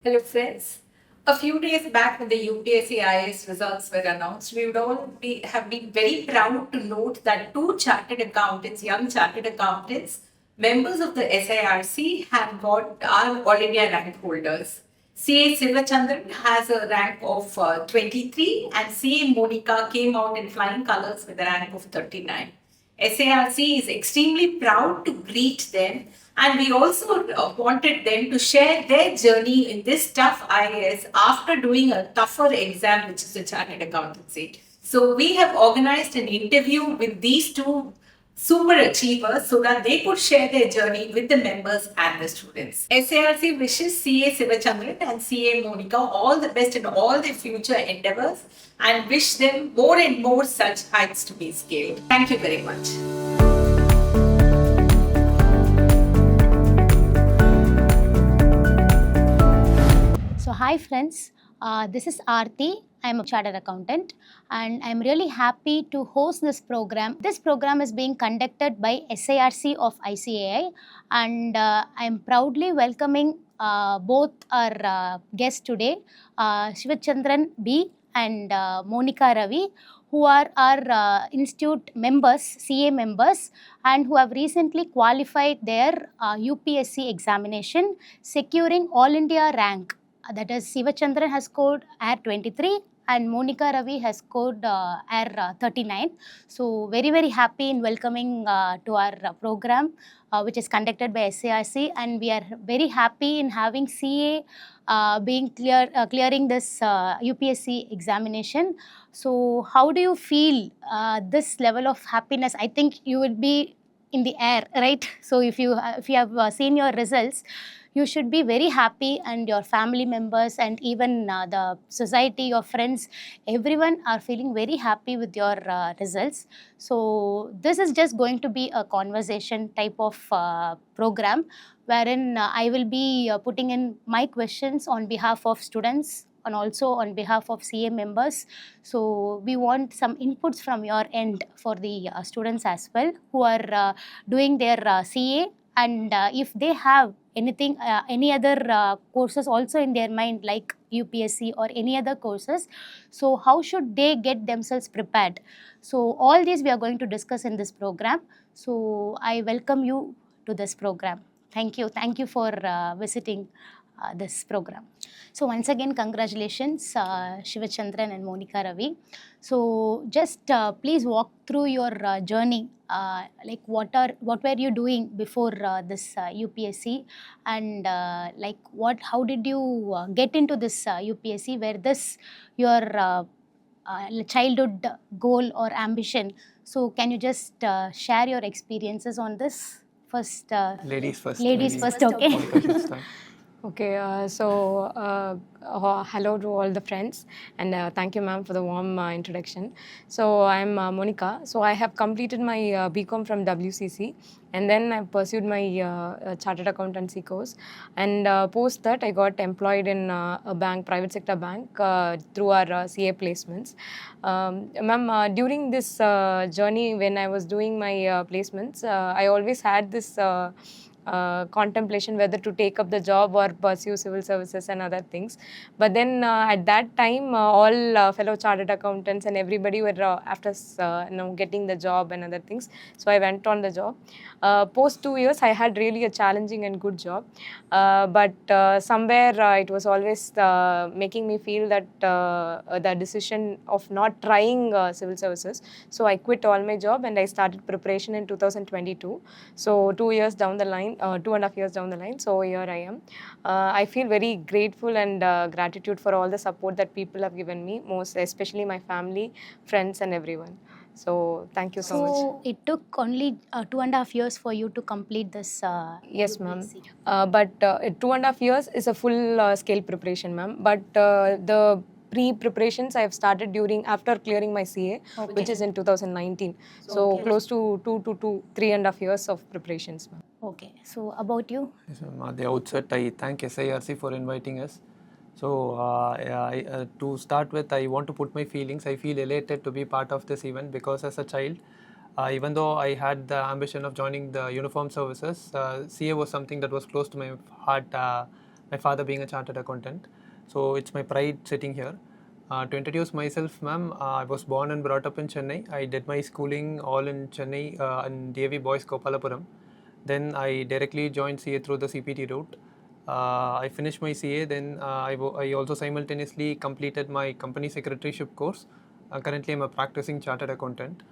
Hello friends. A few days back when the UPSC IAS results were announced, we would have been very proud to note that two chartered accountants, young chartered accountants, members of the SIRC have got our All India rank holders. CA Sivachandran has a rank of 23 and CA Monica came out in flying colors with a rank of 39. SARC is extremely proud to greet them, and we also wanted them to share their journey in this tough IAS after doing a tougher exam, which is the Chartered Accountancy. So we have organized an interview with these two super achievers so that they could share their journey with the members and the students. SARC wishes CA Sivachandran and CA Monica all the best in all their future endeavors and wish them more and more such heights to be scaled. Thank you very much. So hi friends, this is Aarti. I'm a chartered accountant and I'm really happy to host this program. This program is being conducted by SIRC of ICAI and I'm proudly welcoming both our guests today, Shivachandran B and Monica Ravi, who are our institute members, CA members, and who have recently qualified their UPSC examination, securing All India rank. That is, Sivachandran has scored AIR 23 and Monica Ravi has scored AIR 39. So very, very happy in welcoming to our program, which is conducted by SARC, and we are very happy in having CA clearing this UPSC examination. So how do you feel this level of happiness? I think you would be in the air, right? So if you have seen your results, you should be very happy, and your family members and even the society, your friends, everyone are feeling very happy with your results. So this is just going to be a conversation type of program wherein I will be putting in my questions on behalf of students and also on behalf of CA members. So we want some inputs from your end for the students as well who are doing their CA, and if they have anything, any other courses also in their mind like UPSC or any other courses, so how should they get themselves prepared? So all these we are going to discuss in this program. So I welcome you to this program. Thank you for visiting this program. So once again, congratulations, Shivachandran and Monica Ravi. So just please walk through your journey. Like what were you doing before this UPSC, and how did you get into this UPSC? Where this your childhood goal or ambition? So can you just share your experiences on this first? Ladies first. Ladies first, okay. Monica should start. Okay, hello to all the friends, and thank you, ma'am, for the warm introduction. So I'm Monica. So I have completed my BCom from WCC, and then I pursued my chartered accountancy course. And post that, I got employed in a bank, private sector bank, through our CA placements. Ma'am, during this journey, when I was doing my placements, I always had this contemplation whether to take up the job or pursue civil services and other things. But then at that time, all fellow chartered accountants and everybody were after getting the job and other things. So I went on the job. Post 2 years, I had really a challenging and good job. But somewhere it was always making me feel that the decision of not trying civil services. So I quit all my job and I started preparation in 2022. So 2 years down the line, 2.5 years down the line. So here I am. I feel very grateful and gratitude for all the support that people have given me, most especially my family, friends, and everyone. So thank you so much. So it took only 2.5 years for you to complete this. Yes, ma'am. UPSC. But 2.5 years is a full scale preparation, ma'am. But the pre-preparations I have started after clearing my CA, Okay. which is in 2019. So Okay. close to 3.5 years of preparations, ma'am. Okay. So about you? Yes, ma'am. At the outset, I thank SIRC for inviting us. So, to start with, I want to put my feelings. I feel elated to be part of this event because as a child, even though I had the ambition of joining the uniformed services, CA was something that was close to my heart my father being a chartered accountant. So it's my pride sitting here. To introduce myself, ma'am, I was born and brought up in Chennai. I did my schooling all in Chennai in DAV Boys Gopalapuram. Then I directly joined CA through the CPT route. I finished my CA, then I also simultaneously completed my company secretaryship course. Currently, I'm a practicing chartered accountant.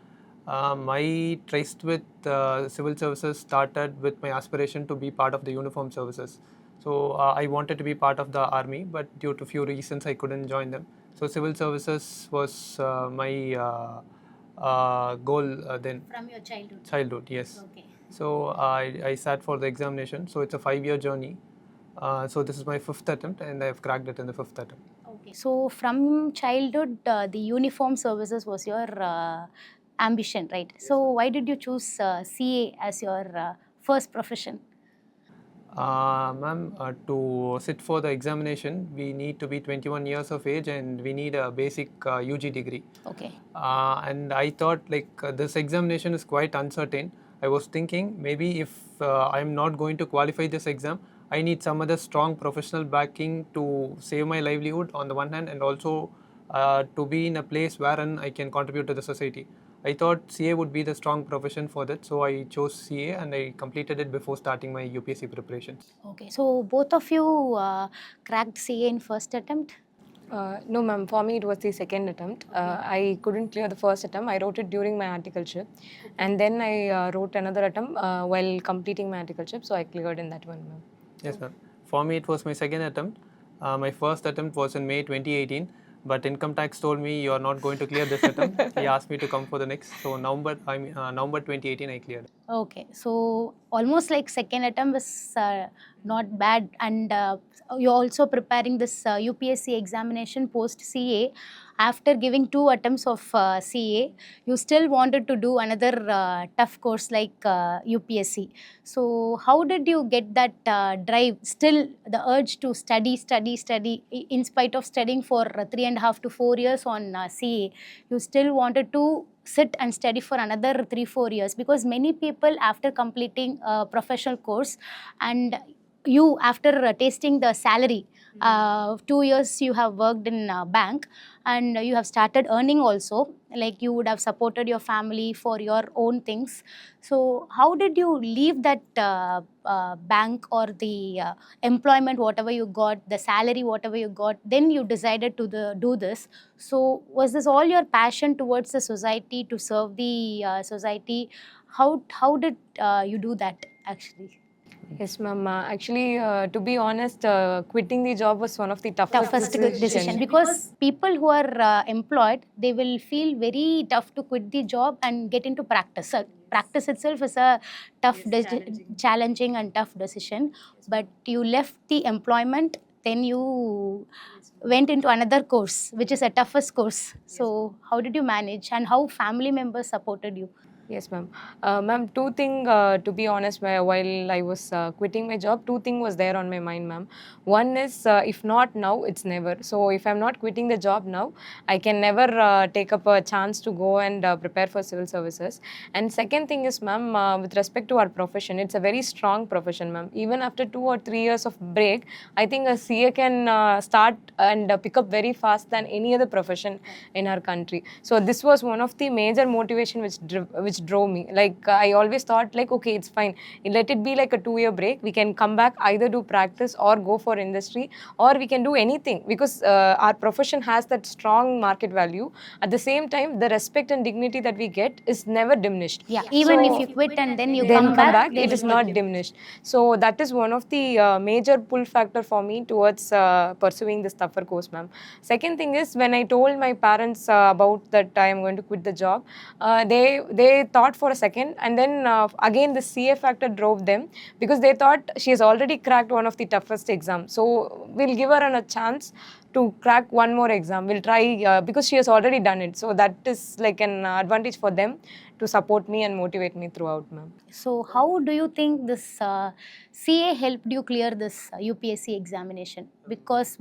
My tryst with civil services started with my aspiration to be part of the uniform services. So I wanted to be part of the army, but due to few reasons I couldn't join them. So civil services was my goal then. From your childhood? Childhood, yes. Okay. So I sat for the examination. So it's a 5-year journey. So this is my 5th attempt, and I've cracked it in the 5th attempt. Okay. So from childhood, the uniform services was your ambition, right? So why did you choose CA as your first profession? Ma'am, to sit for the examination, we need to be 21 years of age and we need a basic UG degree. Okay. And I thought this examination is quite uncertain. I was thinking maybe if I'm not going to qualify this exam, I need some other strong professional backing to save my livelihood on the one hand, and also to be in a place wherein I can contribute to the society. I thought CA would be the strong profession for that, so I chose CA and I completed it before starting my UPSC preparations. Okay. So both of you cracked CA in first attempt? No, ma'am. For me, it was the second attempt. I couldn't clear the first attempt. I wrote it during my articleship, and then I wrote another attempt while completing my articleship. So I cleared in that one, ma'am. Yes, ma'am. For me, it was my second attempt. My first attempt was in May 2018, but income tax told me you are not going to clear this attempt. He asked me to come for the next. So November 2018, I cleared. Okay, so almost like second attempt was not bad, and you're also preparing this UPSC examination post CA. After giving 2 attempts of CA, you still wanted to do another tough course like UPSC. So how did you get that drive, still the urge to study, in spite of studying for 3.5 to 4 years on CA, you still wanted to sit and study for another 3-4 years? Because many people, after completing a professional course, and you after tasting the salary, 2 years you have worked in a bank and you have started earning also, like you would have supported your family for your own things. So how did you leave that bank or the employment, whatever you got, the salary, whatever you got, then you decided to do this? So was this all your passion towards the society, to serve the society? How did you do that actually? Yes, ma'am. Actually, to be honest, quitting the job was one of the toughest Decision, because people who are employed, they will feel very tough to quit the job and get into practice. Practice itself is a tough, challenging and tough decision. But you left the employment, then you went into another course, which is a toughest course. So how did you manage, and how family members supported you? Yes, ma'am. Ma'am, two things, to be honest, while I was quitting my job, two things was there on my mind, ma'am. One is, if not now, it's never. So if I'm not quitting the job now, I can never take up a chance to go and prepare for civil services. And second thing is, ma'am, with respect to our profession, it's a very strong profession, ma'am. Even after 2 or 3 years of break, I think a CA can start and pick up very fast than any other profession in our country. So this was one of the major motivation which drove me. Like I always thought like, okay, it's fine, let it be like a 2-year break, we can come back, either do practice or go for industry, or we can do anything, because our profession has that strong market value. At the same time, the respect and dignity that we get is never diminished. Yeah, even So, if you quit and then you then come back, it is not diminished. So that is one of the major pull factor for me towards pursuing this tougher course, ma'am. Second thing is, when I told my parents about that I am going to quit the job, they thought for a second, and then again the CA factor drove them, because they thought she has already cracked one of the toughest exams, so we'll give her a chance to crack one more exam. We'll try, because she has already done it. So that is like an advantage for them to support me and motivate me throughout, ma'am. So how do you think this CA helped you clear this UPSC examination? Because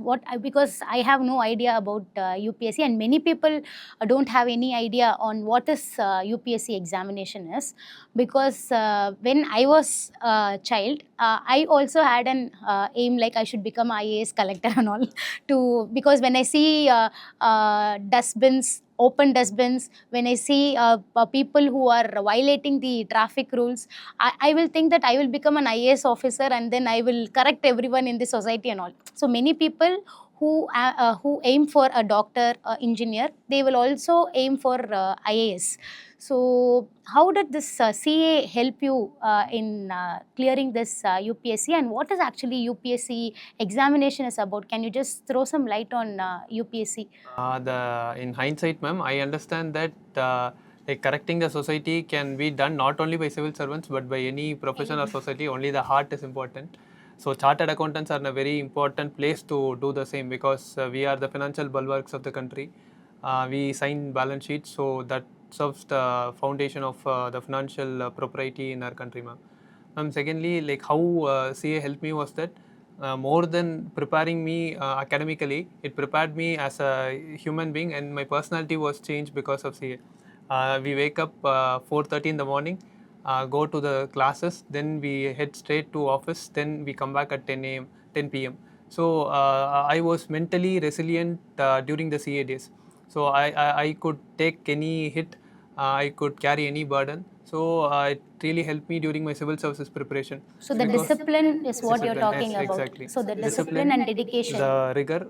I have no idea about UPSC, and many people don't have any idea on what this UPSC examination is. Because when I was a child, I also had an aim like I should become IAS collector and all because when I see dustbins, open dustbins, when I see people who are violating the traffic rules, I will think that I will become an IAS officer and then I will correct everyone in the society and all. So many people who aim for a doctor, engineer, they will also aim for IAS. So how did this CA help you in clearing this UPSC, and what is actually UPSC examination is about? Can you just throw some light on UPSC? In hindsight, ma'am, I understand that like correcting the society can be done not only by civil servants but by any profession or society. Only the heart is important. So chartered accountants are in a very important place to do the same because we are the financial bulwarks of the country. We sign balance sheets, so that serves the foundation of the financial propriety in our country, ma'am. Secondly, like how CA helped me was that more than preparing me academically, it prepared me as a human being, and my personality was changed because of CA. We wake up 4:30 in the morning, go to the classes, then we head straight to office, then we come back at 10 p.m. So I was mentally resilient during the CA days. So I could take any hit, I could carry any burden. So it really helped me during my civil services preparation. So the discipline is what you're Discipline, talking yes, about. exactly. So the discipline and dedication. The rigor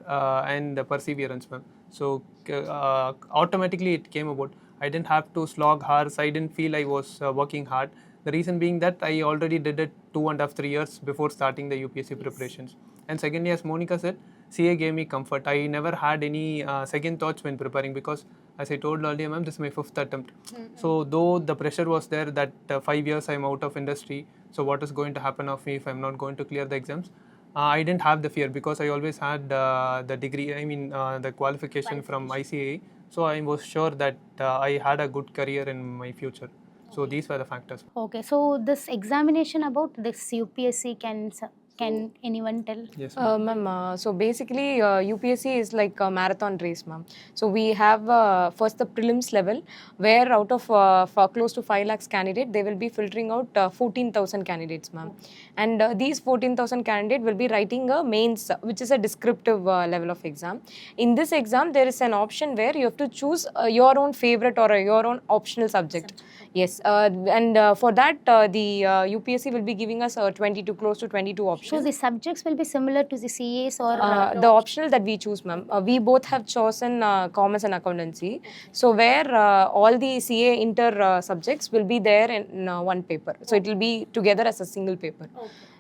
and the perseverance, ma'am. So automatically it came about. I didn't have to slog hard. I didn't feel I was working hard. The reason being that I already did it 2.5 3 years before starting the UPSC preparations. And secondly, as Monica said, CA gave me comfort. I never had any second thoughts when preparing because, as I told earlier, ma'am, this is my 5th attempt. So though the pressure was there that 5 years I'm out of industry, so what is going to happen of me if I'm not going to clear the exams? I didn't have the fear because I always had the degree, the qualification from ICAI. So I was sure that I had a good career in my future. So these were the factors. Okay, so this examination about this UPSC, can anyone tell? Yes. Ma'am, so basically UPSC is like a marathon race, ma'am. So we have first the prelims level, where out of for close to 5 lakhs candidate, they will be filtering out 14,000 candidates, ma'am. And these 14,000 candidates will be writing a mains, which is a descriptive level of exam. In this exam, there is an option where you have to choose your own favorite or your own optional subject. Yes, and for that the UPSC will be giving us 22 close to 22 options. So the subjects will be similar to the CAs or The optional that we choose, ma'am, we both have chosen commerce and accountancy. So where all the CA inter subjects will be there in one paper. So it will be together as a single paper.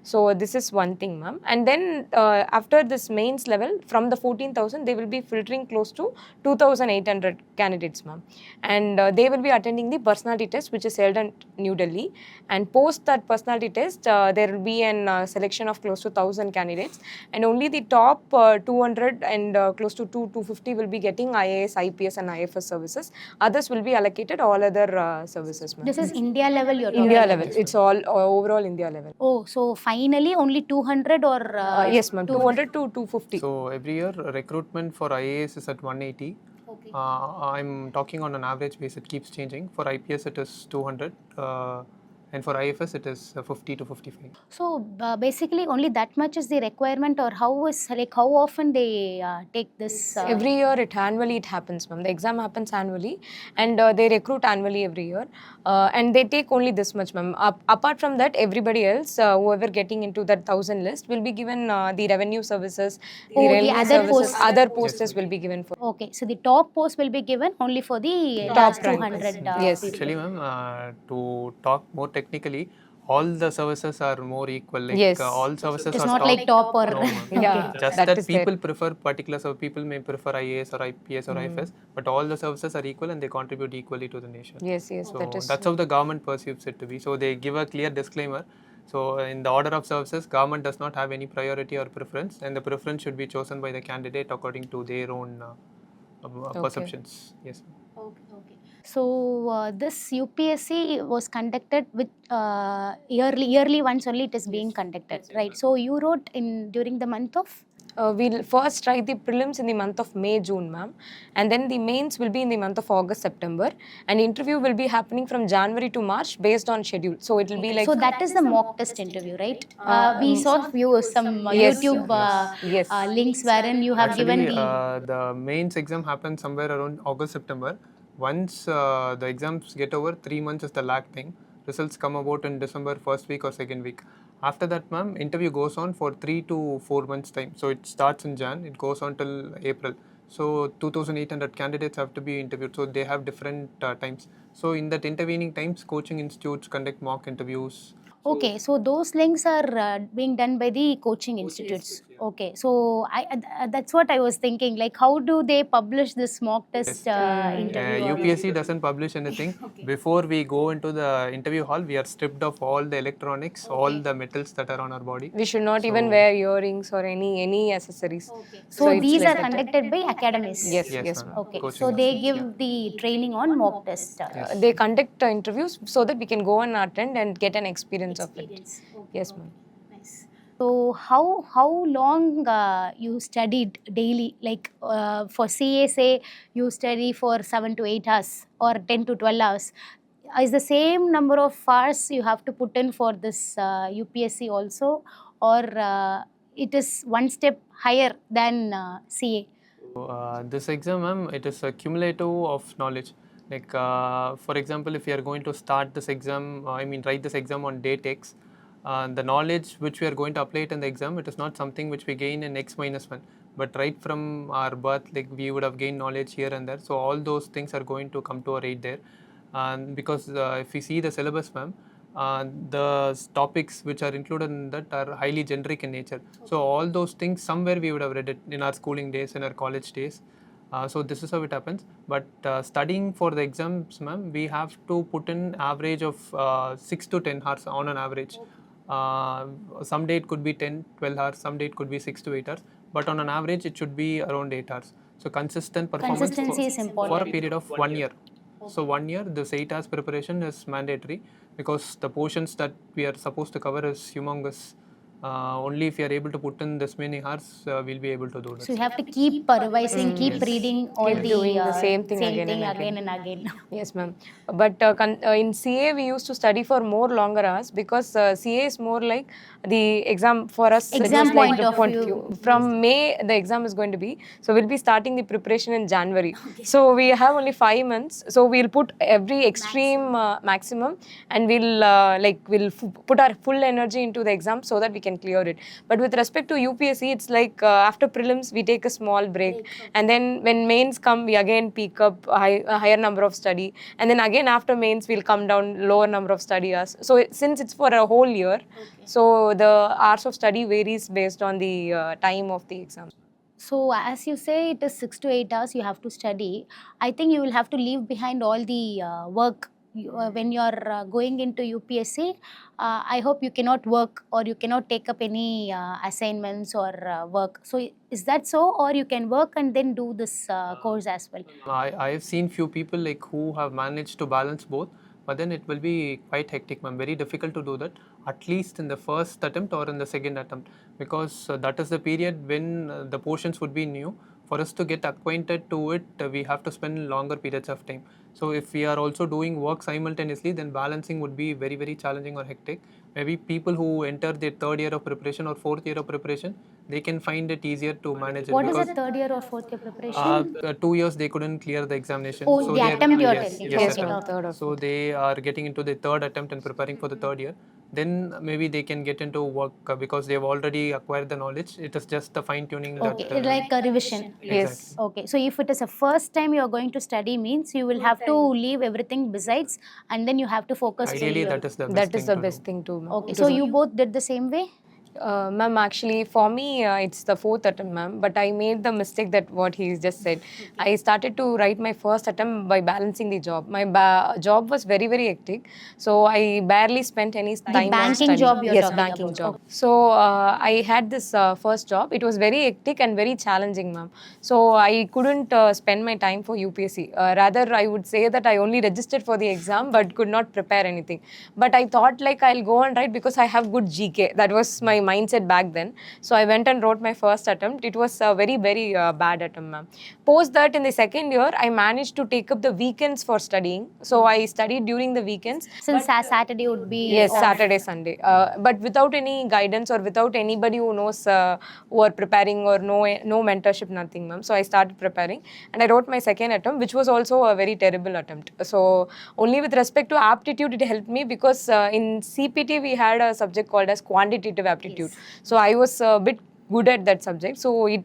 So this is one thing, ma'am. And then after this mains level, from the 14,000, they will be filtering close to 2,800 candidates, ma'am. And they will be attending the personality test, which is held in New Delhi. And post that personality test, there will be an selection of close to 1,000 candidates. And only the top 200 and close to 250 will be getting IAS, IPS and IFS services. Others will be allocated all other services, ma'am. this is India level you're talking India about? level. It's all overall India level. Oh, so finally only 200 or Yes, ma'am. 200 to 250. So every year recruitment for IAS is at 180. Okay. I'm talking on an average base. It keeps changing. For IPS it is 200. And for IFS it is 50 to 55. So basically only that much is the requirement, or how often they take this? Every year annually it happens, ma'am. The exam happens annually, and they recruit annually every year, and they take only this much, ma'am. Apart from that, everybody else, whoever getting into that 1,000 list, will be given the revenue services, Oh, the railway other services, posts. other posts will be given for. Okay, so the top post will be given only for the Top last rank. 200. Yes. People. Actually, ma'am, to talk more technically, all the services are more equal. Like Yes. all services It's are not like top or No, ma'am. Yeah. Just That that is there. people prefer particular, so people may prefer IAS or IPS or IFS, but all the services are equal and they contribute equally to the nation. Yes, yes, So that is. that's how the government perceives it to be. So they give a clear disclaimer. So in the order of services, government does not have any priority or preference, and the preference should be chosen by the candidate according to their own perceptions. Yes. Okay, okay. So this UPSC was conducted with yearly once only it is being conducted, right? So you wrote in during the month of We'll first write the prelims in the month of May, June, ma'am. And then the mains will be in the month of August, September. And interview will be happening from January to March based on schedule. So it will be like... So that is the mock test interview, right? We mm, saw few some Yes, YouTube yes. links wherein you have given Actually, the the mains exam happens somewhere around August, September. Once the exams get over, 3 months is the lag thing. Results come about in December first week or second week. After that, ma'am, interview goes on for 3 to 4 months time. So it starts in Jan, it goes on till April. So 2,800 candidates have to be interviewed. So they have different times. So in that intervening times, coaching institutes conduct mock interviews. Okay, so those links are being done by the coaching institutes. Okay, so that's what I was thinking. Like, how do they publish this mock test interview? or- UPSC doesn't publish anything. Before we go into the interview hall, we are stripped of all the electronics, all the metals that are on our body. We should not even wear earrings or any accessories. So it's these like are that. conducted by academies. Yes, Yes, yes, ma'am. ma'am. Okay, Coaching so they give the training on mock test. They conduct interviews so that we can go and attend and get an experience of it. Experience. Okay. Yes, ma'am. Nice. So how long you studied daily? Like for CA, say you study for 7 to 8 hours or 10 to 12 hours. Is the same number of hours you have to put in for this UPSC also, or it is one step higher than CA? So, this exam, ma'am, it is a cumulative of knowledge. Like, for example, if you are going to start this exam, write this exam on date X, the knowledge which we are going to apply it in the exam, it is not something which we gain in X minus 1. But right from our birth, like we would have gained knowledge here and there. So all those things are going to come to our aid there. And because if we see the syllabus, ma'am, the topics which are included in that are highly generic in nature. So all those things somewhere we would have read it in our schooling days, in our college days. So this is how it happens. But studying for the exams, ma'am, we have to put in average of 6 to 10 hours on an average. Some day it could be 10, 12 hours, some day it could be 6 to 8 hours. But on an average, it should be around 8 hours. So consistent performance Consistency is for a important. period of 1 year. So 1 year, this 8 hours preparation is mandatory because the portions that we are supposed to cover is humongous. Only if you are able to put in this many hours, we'll be able to do that. So you have to keep revising, keep Yes. reading all Keep the doing the same thing again and again and again. Yes, ma'am. But in CA, we used to study for more longer hours because CA is more like the exam for us. it Exam is like point the of view. From May, the exam is going to be. So we'll be starting the preparation in January. So we have only 5 months. So we'll put every extreme maximum and we'll put our full energy into the exam so that we can clear it. But with respect to UPSC, it's like after prelims, we take a small break. And then when mains come, we again peak up a higher number of study. And then again after mains, we'll come down lower number of study hours. So since it's for a whole year, so the hours of study varies based on the time of the exam. So as you say, it is 6 to 8 hours you have to study. I think you will have to leave behind all the work when you are going into UPSC. I hope you cannot work or you cannot take up any assignments or work. So is that so, or you can work and then do this course as well? I have seen few people like who have managed to balance both, but then it will be quite hectic, ma'am. Very difficult to do that, at least in the first attempt or in the second attempt, because that is the period when the portions would be new. For us to get acquainted to it, we have to spend longer periods of time. So if we are also doing work simultaneously, then balancing would be very, very challenging or hectic. Maybe people who enter their third year of preparation or fourth year of preparation, they can find it easier to manage it. What is because a third year or fourth year preparation? 2 years they couldn't clear the examination. Oh, the they attempt you are yes, telling. yes, Okay, attempt. okay. So they are getting into the third attempt and preparing for the third year. Then maybe they can get into work because they have already acquired the knowledge. It is just the fine tuning. Okay, like a revision. Yes. Okay, so if it is a first time you are going to study, means you will have to leave everything besides, and then you have to focus. Ideally, fully on- that is the best That thing is the to best do. thing too, ma'am. Okay, so you both did the same way? Ma'am, actually, for me, it's the fourth attempt, ma'am. But I made the mistake that what he just said. I started to write my first attempt by balancing the job. My job was very, very hectic. So I barely spent any time on banking studying. job you're Yes, talking banking about. job. So I had this first job. It was very hectic and very challenging, ma'am. So I couldn't spend my time for UPSC. Rather, I would say that I only registered for the exam but could not prepare anything. But I thought like I'll go and write because I have good GK. That was my mindset back then. So I went and wrote my first attempt. It was a very, very bad attempt, ma'am. Post that, in the second year, I managed to take up the weekends for studying. So I studied during the weekends. Since Saturday would be Yes, off. Saturday, Sunday. But without any guidance or without anybody who knows who are preparing, or no mentorship, nothing, ma'am. So I started preparing and I wrote my second attempt, which was also a very terrible attempt. So only with respect to aptitude, it helped me, because in CPT we had a subject called as quantitative aptitude. Yes. So I was a bit good at that subject. So it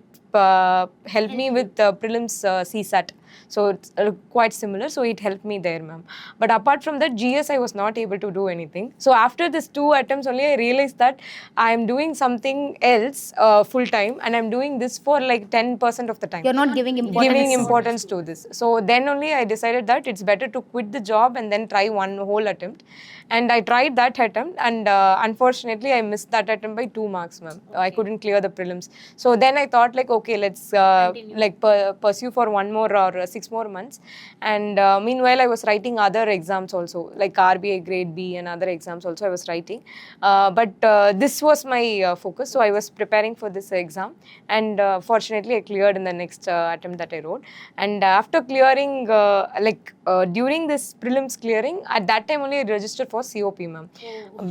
helped me with prelims CSAT. So it's quite similar. So it helped me there, ma'am. But apart from that, GS I was not able to do anything. So after these 2 attempts only, I realized that I am doing something else full time, and I'm doing this for like 10% of the time. You're not giving importance. To this. So then only I decided that it's better to quit the job and then try one whole attempt. And I tried that attempt, and unfortunately I missed that attempt by 2 marks, ma'am. I couldn't clear the prelims. So then I thought like, okay, let's pursue for 1 more or 6 more months. And meanwhile I was writing other exams also, like RBI grade B and other exams also I was writing. But this was my focus. So I was preparing for this exam, and fortunately I cleared in the next attempt that I wrote. And after clearing, during this prelims clearing, at that time only I registered for COP, ma'am.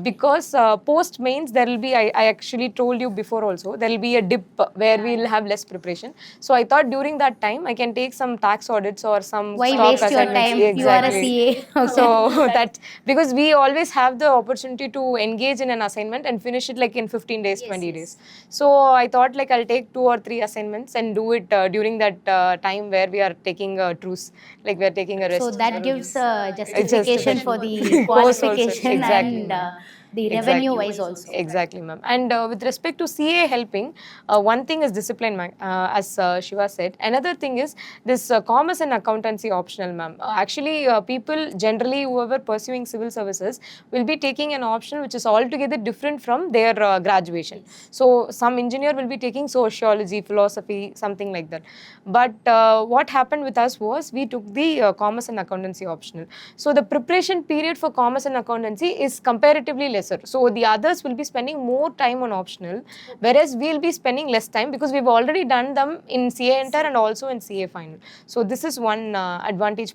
Because post mains there will be, I actually told you before also, there will be a dip where we will have less preparation. So I thought during that time I can take some tax audits or some Why stock waste your assignments. time? You are a CA. Okay. So that, because we always have the opportunity to engage in an assignment and finish it like in 15 days, 20 days. So I thought like I'll take 2 or 3 assignments and do it during that time where we are taking a truce, like we are taking a rest. So that gives a justification for the Course also. qualification Exactly, and ma'am. the revenue wise also. Exactly, ma'am. And with respect to CA helping, one thing is discipline, ma'am, as Shiva said. Another thing is this commerce and accountancy optional, ma'am. Actually, people generally, whoever pursuing civil services, will be taking an option which is altogether different from their graduation. So some engineer will be taking sociology, philosophy, something like that. But what happened with us was we took the commerce and accountancy optional. So the preparation period for commerce and accountancy is comparatively lesser. So the others will be spending more time on optional, whereas we'll be spending less time because we've already done them in CA Inter and also in CA Final. So this is one advantage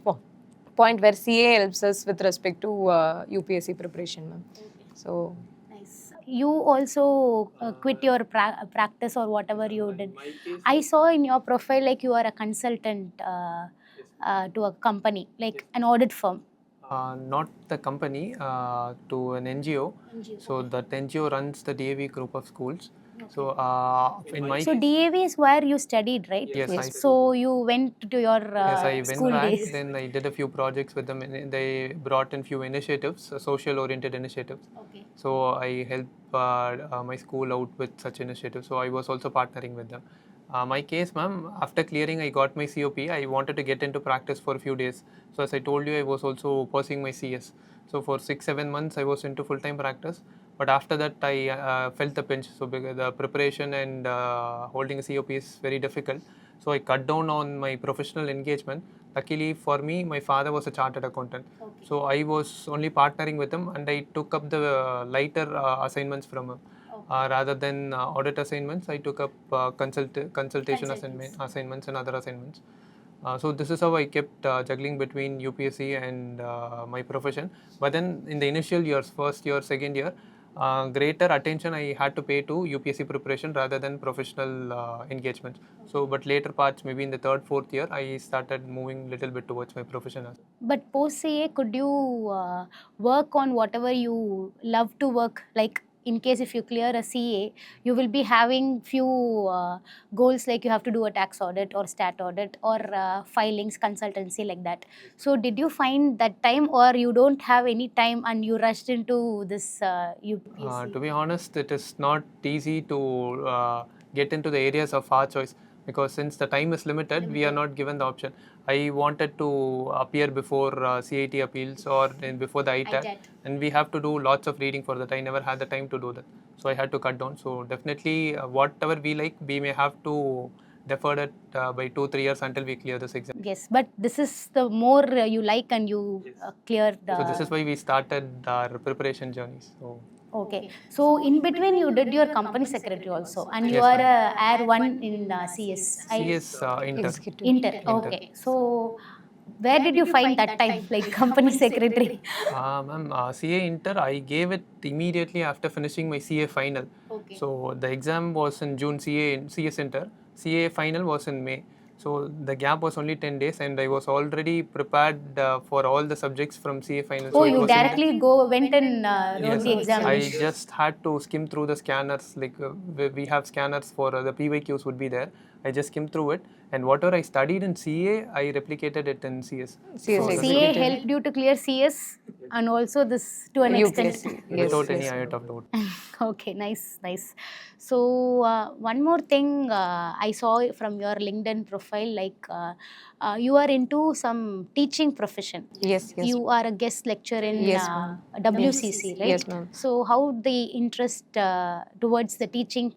point where CA helps us with respect to UPSC preparation, ma'am. So Nice. You also quit your practice or whatever you did. I saw in your profile like you are a consultant to a company, like an audit firm. Not the company, to an NGO. So that NGO runs the DAV group of schools. So in my So DAV is where you studied, right? Yes. So you went to your Yes, I went school back. days. Then I did a few projects with them. And they brought in few initiatives, social-oriented initiatives. Okay. So I helped my school out with such initiatives. So I was also partnering with them. My case, ma'am, after clearing, I got my COP. I wanted to get into practice for a few days. So as I told you, I was also pursuing my CS. So for 6-7 months, I was into full-time practice. But after that, I felt the pinch. So because the preparation and holding a COP is very difficult. So I cut down on my professional engagement. Luckily for me, my father was a chartered accountant. Okay. So I was only partnering with him, and I took up the lighter assignments from him. Rather than audit assignments, I took up consultation assignments and other assignments. So this is how I kept juggling between UPSC and my profession. But then in the initial years, first year, second year, greater attention I had to pay to UPSC preparation rather than professional engagement. So, but later parts, maybe in the third, fourth year, I started moving little bit towards my profession. But post CA, could you work on whatever you love to work? Like in case if you clear a CA, you will be having few goals, like you have to do a tax audit or stat audit or filings, consultancy, like that. So did you find that time, or you don't have any time and you rushed into this UPSC? To be honest, it is not easy to get into the areas of our choice, because since the time is limited, we are not given the option. I wanted to appear before CIT appeals or before the ITAT, and we have to do lots of reading for that. I never had the time to do that, so I had to cut down. So definitely, whatever we like, we may have to defer it by 2-3 years until we clear this exam. Yes, but this is the more you like and you clear the... So this is why we started our preparation journeys. So. Okay. So in between you did your company secretary also, and you Yes, are ma'am. a Air 1 in CS. CS Inter. Executive. Inter. Inter. Okay. So where did you find that time, like company secretary? Ma'am, CA Inter, I gave it immediately after finishing my CA final. Okay. So the exam was in June, CS Inter. CA final was in May. So the gap was only 10 days, and I was already prepared for all the subjects from CA final. Oh, So it you was in directly went and wrote Yes, the I examination. just had to skim through the scanners. Like we have scanners for the PYQs would be there. I just skimmed through it, and whatever I studied in CA, I replicated it in CS. CS So that's CA how- executive. helped you to clear CS and also this to an extent. UPSC. Yes, without any yes. iota of doubt. Okay, nice, nice. So one more thing I saw from your LinkedIn profile, like you are into some teaching profession. Yes, yes. You are a guest lecturer in Yes, ma'am. WCC, right? Yes, ma'am. So how the interest towards the teaching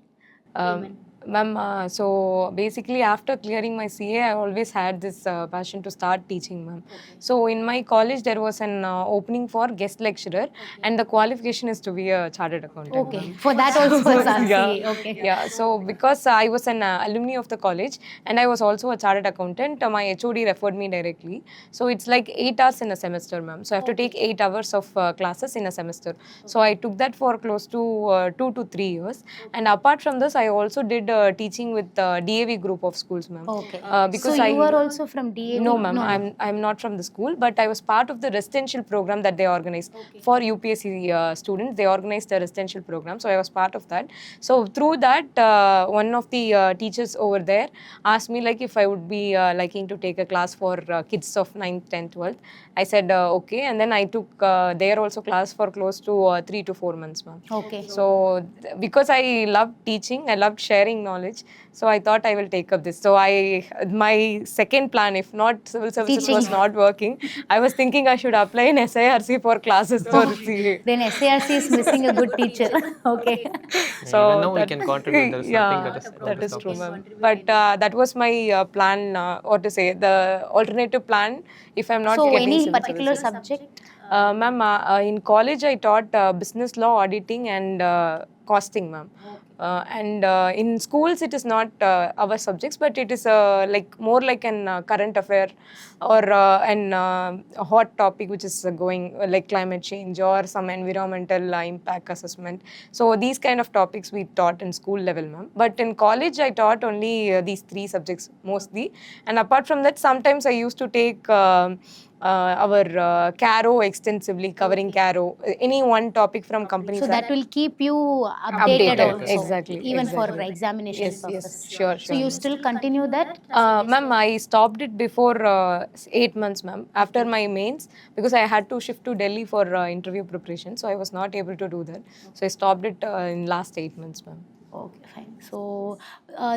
came in? Ma'am, so basically after clearing my CA, I always had this passion to start teaching, ma'am. So in my college, there was an opening for guest lecturer, and the qualification is to be a chartered accountant. Okay, ma'am. for that also it's yeah, CA. Okay. yeah. So because I was an alumni of the college, and I was also a chartered accountant, my HOD referred me directly. So it's like 8 hours in a semester, ma'am. So I have to take 8 hours of classes in a semester. So I took that for close to 2 to 3 years. And apart from this, I also did teaching with DAV group of schools, ma'am. Okay. Because so you I were also from DAV? no, ma'am. I'm not from the school, but I was part of the residential program that they organized for UPSC students. They organized a residential program, so I was part of that. So through that, one of the teachers over there asked me like if I would be liking to take a class for kids of 9th, 10th, 12th. I said okay, and then I took there also class for close to 3 to 4 months, ma'am. Okay. So because I loved teaching, I loved sharing knowledge, so I thought I will take up this. So my second plan, if not civil services Teaching. was not working, I was thinking I should apply in SIRC for classes for CA. Then SARC is missing a good teacher. Okay. So Even now we can contribute. There is nothing yeah, that is going that to is stop true, us. ma'am. But that was my plan, or to say the alternative plan if I'm not So getting any civil particular services. subject? Ma'am, in college I taught business law, auditing, and costing, ma'am. And in schools it is not our subjects, but it is like more like an current affair or a hot topic which is going like climate change or some environmental impact assessment. So these kind of topics we taught in school level, ma'am. But in college I taught only these 3 subjects mostly, and apart from that sometimes I used to take our Caro extensively, covering Caro, any one topic from company So side. that will keep you updated also. Exactly, Even for exactly. examination Yes, purpose. yes, sure, So sure. you still continue that? Ma'am, I stopped it before 8 months, ma'am, after my mains, because I had to shift to Delhi for interview preparation, so I was not able to do that. So I stopped it in last 8 months, ma'am. Okay, fine. So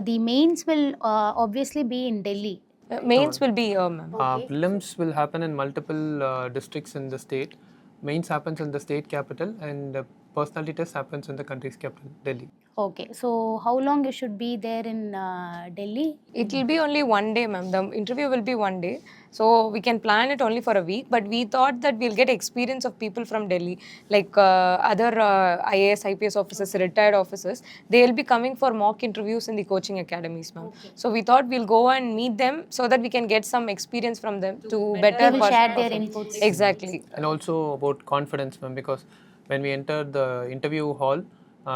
the mains will obviously be in Delhi. Mains will be here, ma'am. Prelims will happen in multiple districts in the state. Mains happens in the state capital, and personality test happens in the country's capital, Delhi. Okay, so how long you should be there in Delhi? It will be only 1 day, ma'am. The interview will be 1 day. So we can plan it only for a week. But we thought that we'll get experience of people from Delhi, like other IAS, IPS officers, retired officers. They'll be coming for mock interviews in the coaching academies, ma'am. So we thought we'll go and meet them so that we can get some experience from them to better They will share their perform. inputs. Exactly. And also about confidence, ma'am, because when we enter the interview hall,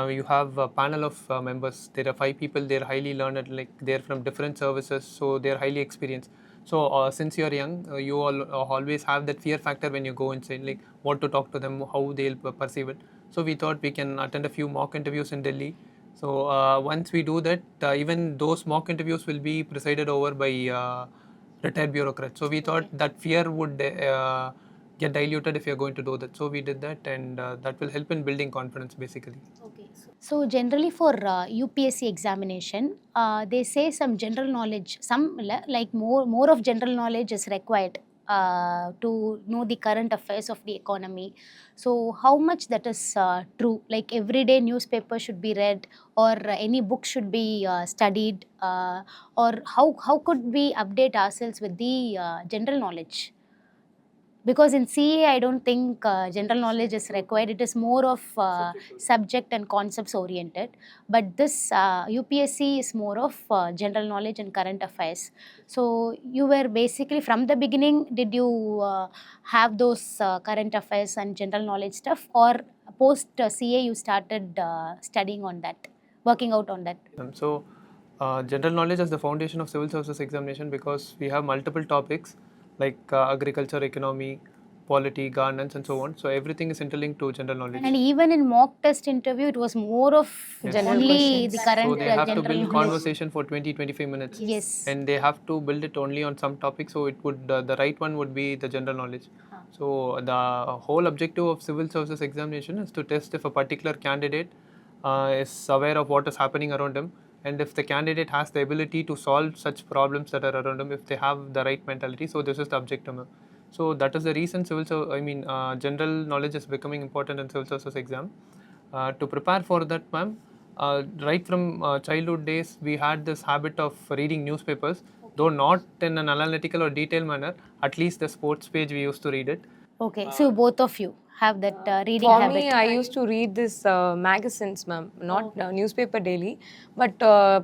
you have a panel of members. There are 5 people. They're highly learned, like they're from different services, so they're highly experienced. So since you're young, you all always have that fear factor when you go inside, like what to talk to them, how they'll perceive it. So we thought we can attend a few mock interviews in Delhi. So once we do that, even those mock interviews will be presided over by retired bureaucrats. So we thought that fear would get diluted if you're going to do that. So we did that, and that will help in building confidence basically. Okay. So generally for UPSC examination, they say some general knowledge, like more of general knowledge is required to know the current affairs of the economy. So how much that is true? Like everyday newspaper should be read, or any book should be studied, or how could we update ourselves with the general knowledge? Because in CA, I don't think general knowledge is required. It is more of subject and concepts oriented. But this UPSC is more of general knowledge and current affairs. So you were basically from the beginning, did you have those current affairs and general knowledge stuff, or post CA you started studying on that, working out on that? General knowledge is the foundation of civil services examination because we have multiple topics like agriculture, economy, polity, governance, and so on. So everything is interlinked to general knowledge. And even in mock test interview, it was more of General only questions. the current So they have to general build knowledge. conversation for 20-25 minutes. Yes. And they have to build it only on some topic. So it would the right one would be the general knowledge. So the whole objective of civil services examination is to test if a particular candidate is aware of what is happening around him, and if the candidate has the ability to solve such problems that are around him, if they have the right mentality. So this is the objective, ma'am. So that is the reason general knowledge is becoming important in civil services exam. To prepare for that, ma'am, right from childhood days, we had this habit of reading newspapers, though not in an analytical or detailed manner. At least the sports page we used to read it. Okay, so both of you have that reading For habit. me, I used to read this magazines, ma'am, not newspaper daily, but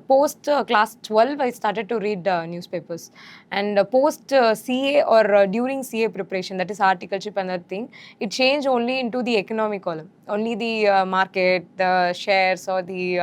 post class 12, I started to read newspapers. And post CA or during CA preparation, that is articleship and that thing, it changed only into the economic column. Only the market, the shares, or the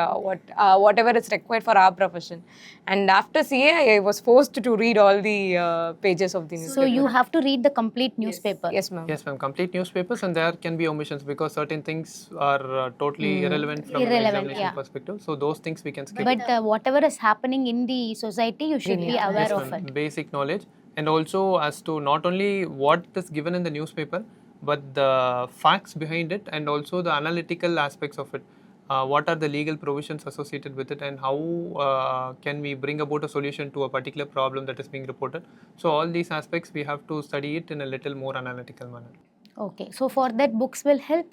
whatever is required for our profession. And after CA, I was forced to read all the pages of the newspaper. So you have to read the complete newspaper. Yes, ma'am. Yes, ma'am. Complete newspapers, and there can be omissions because certain things are totally irrelevant from an examination perspective. So those things we can skip. But whatever is happening in the society, you should be aware Yes, of ma'am. it. Basic knowledge, and also as to not only what is given in the newspaper, but the facts behind it, and also the analytical aspects of it. What are the legal provisions associated with it, and how can we bring about a solution to a particular problem that is being reported. So all these aspects we have to study it in a little more analytical manner. Okay, so for that, books will help.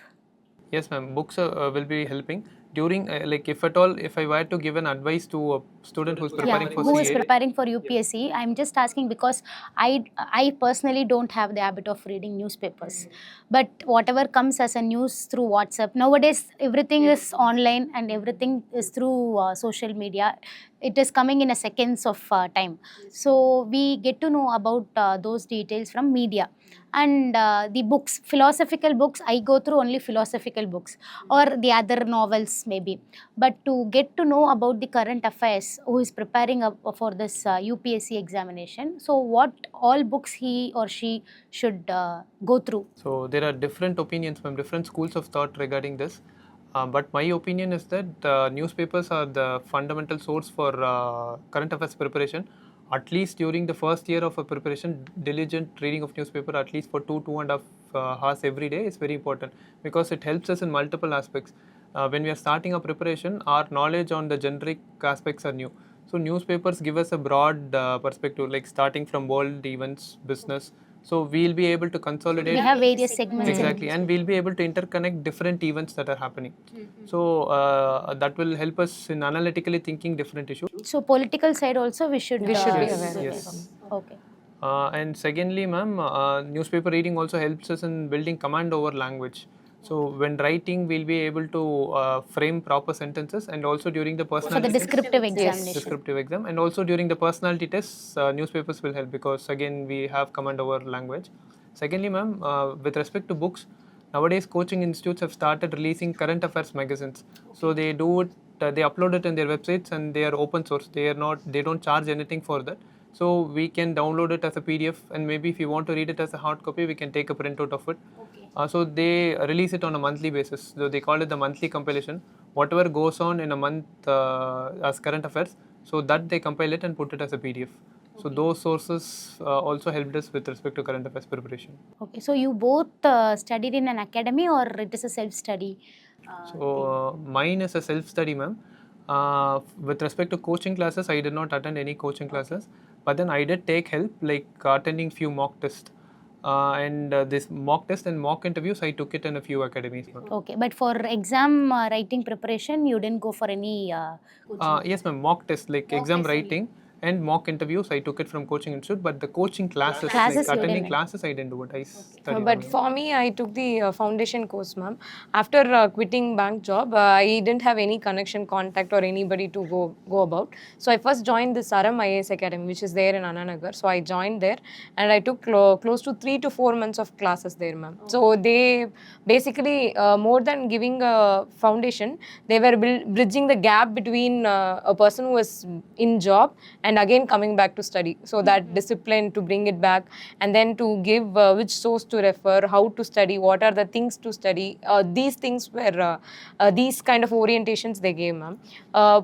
Yes, ma'am. Books will be helping during like if at all, if I were to give an advice to a student who's preparing for who is CA. preparing for UPSC? I'm just asking because I personally don't have the habit of reading newspapers. But whatever comes as a news through WhatsApp, nowadays everything is online and everything is through social media. It is coming in a seconds of time. So we get to know about those details from media. And the books, philosophical books, I go through only philosophical books or the other novels maybe. But to get to know about the current affairs, who is preparing for this UPSC examination, so what all books he or she should go through? So there are different opinions from different schools of thought regarding this. But my opinion is that newspapers are the fundamental source for current affairs preparation. At least during the first year of a preparation, diligent reading of newspaper at least for 2.5 hours every day is very important because it helps us in multiple aspects. When we are starting a preparation, our knowledge on the generic aspects are new. So newspapers give us a broad perspective, like starting from world events, business. So we'll be able to consolidate. We have various segments. Exactly, and we'll be able to interconnect different events that are happening. So that will help us in analytically thinking different issues. So political side also we should be aware. Yes. Okay. And secondly, ma'am, newspaper reading also helps us in building command over language. So when writing, we'll be able to frame proper sentences, and also during the For personality the descriptive examination. descriptive exam, and also during the personality tests, newspapers will help because again we have command over language. Secondly, ma'am, with respect to books, nowadays coaching institutes have started releasing current affairs magazines. So they do it, they upload it in their websites, and they are open source. They don't charge anything for that. So we can download it as a PDF, and maybe if you want to read it as a hard copy, we can take a printout of it. So they release it on a monthly basis. So they call it the monthly compilation. Whatever goes on in a month as current affairs, so that they compile it and put it as a PDF. So those sources also helped us with respect to current affairs preparation. Okay, so you both studied in an academy or it is a self-study? So mine is a self-study, ma'am. With respect to coaching classes, I did not attend any coaching classes, but then I did take help, like attending few mock tests. And this mock test and mock interviews, I took it in a few academies. Ma'am. Okay, but for exam writing preparation, you didn't go for any Yes, ma'am. Mock test, like exam writing. And mock interviews, I took it from coaching institute, but the coaching classes, Classes like you attending didn't. classes, I didn't do it. I studied But only. for me, I took the foundation course, ma'am. After quitting bank job, I didn't have any connection, contact, or anybody to go about. So I first joined the SIRC IAS Academy, which is there in Ananagar. So I joined there, and I took close to 3 to 4 months of classes there, ma'am. So they basically, more than giving a foundation, they were bridging the gap between a person who was in job and again coming back to study. So that discipline to bring it back, and then to give which source to refer, how to study, what are the things to study. These things were these kind of orientations they gave, ma'am.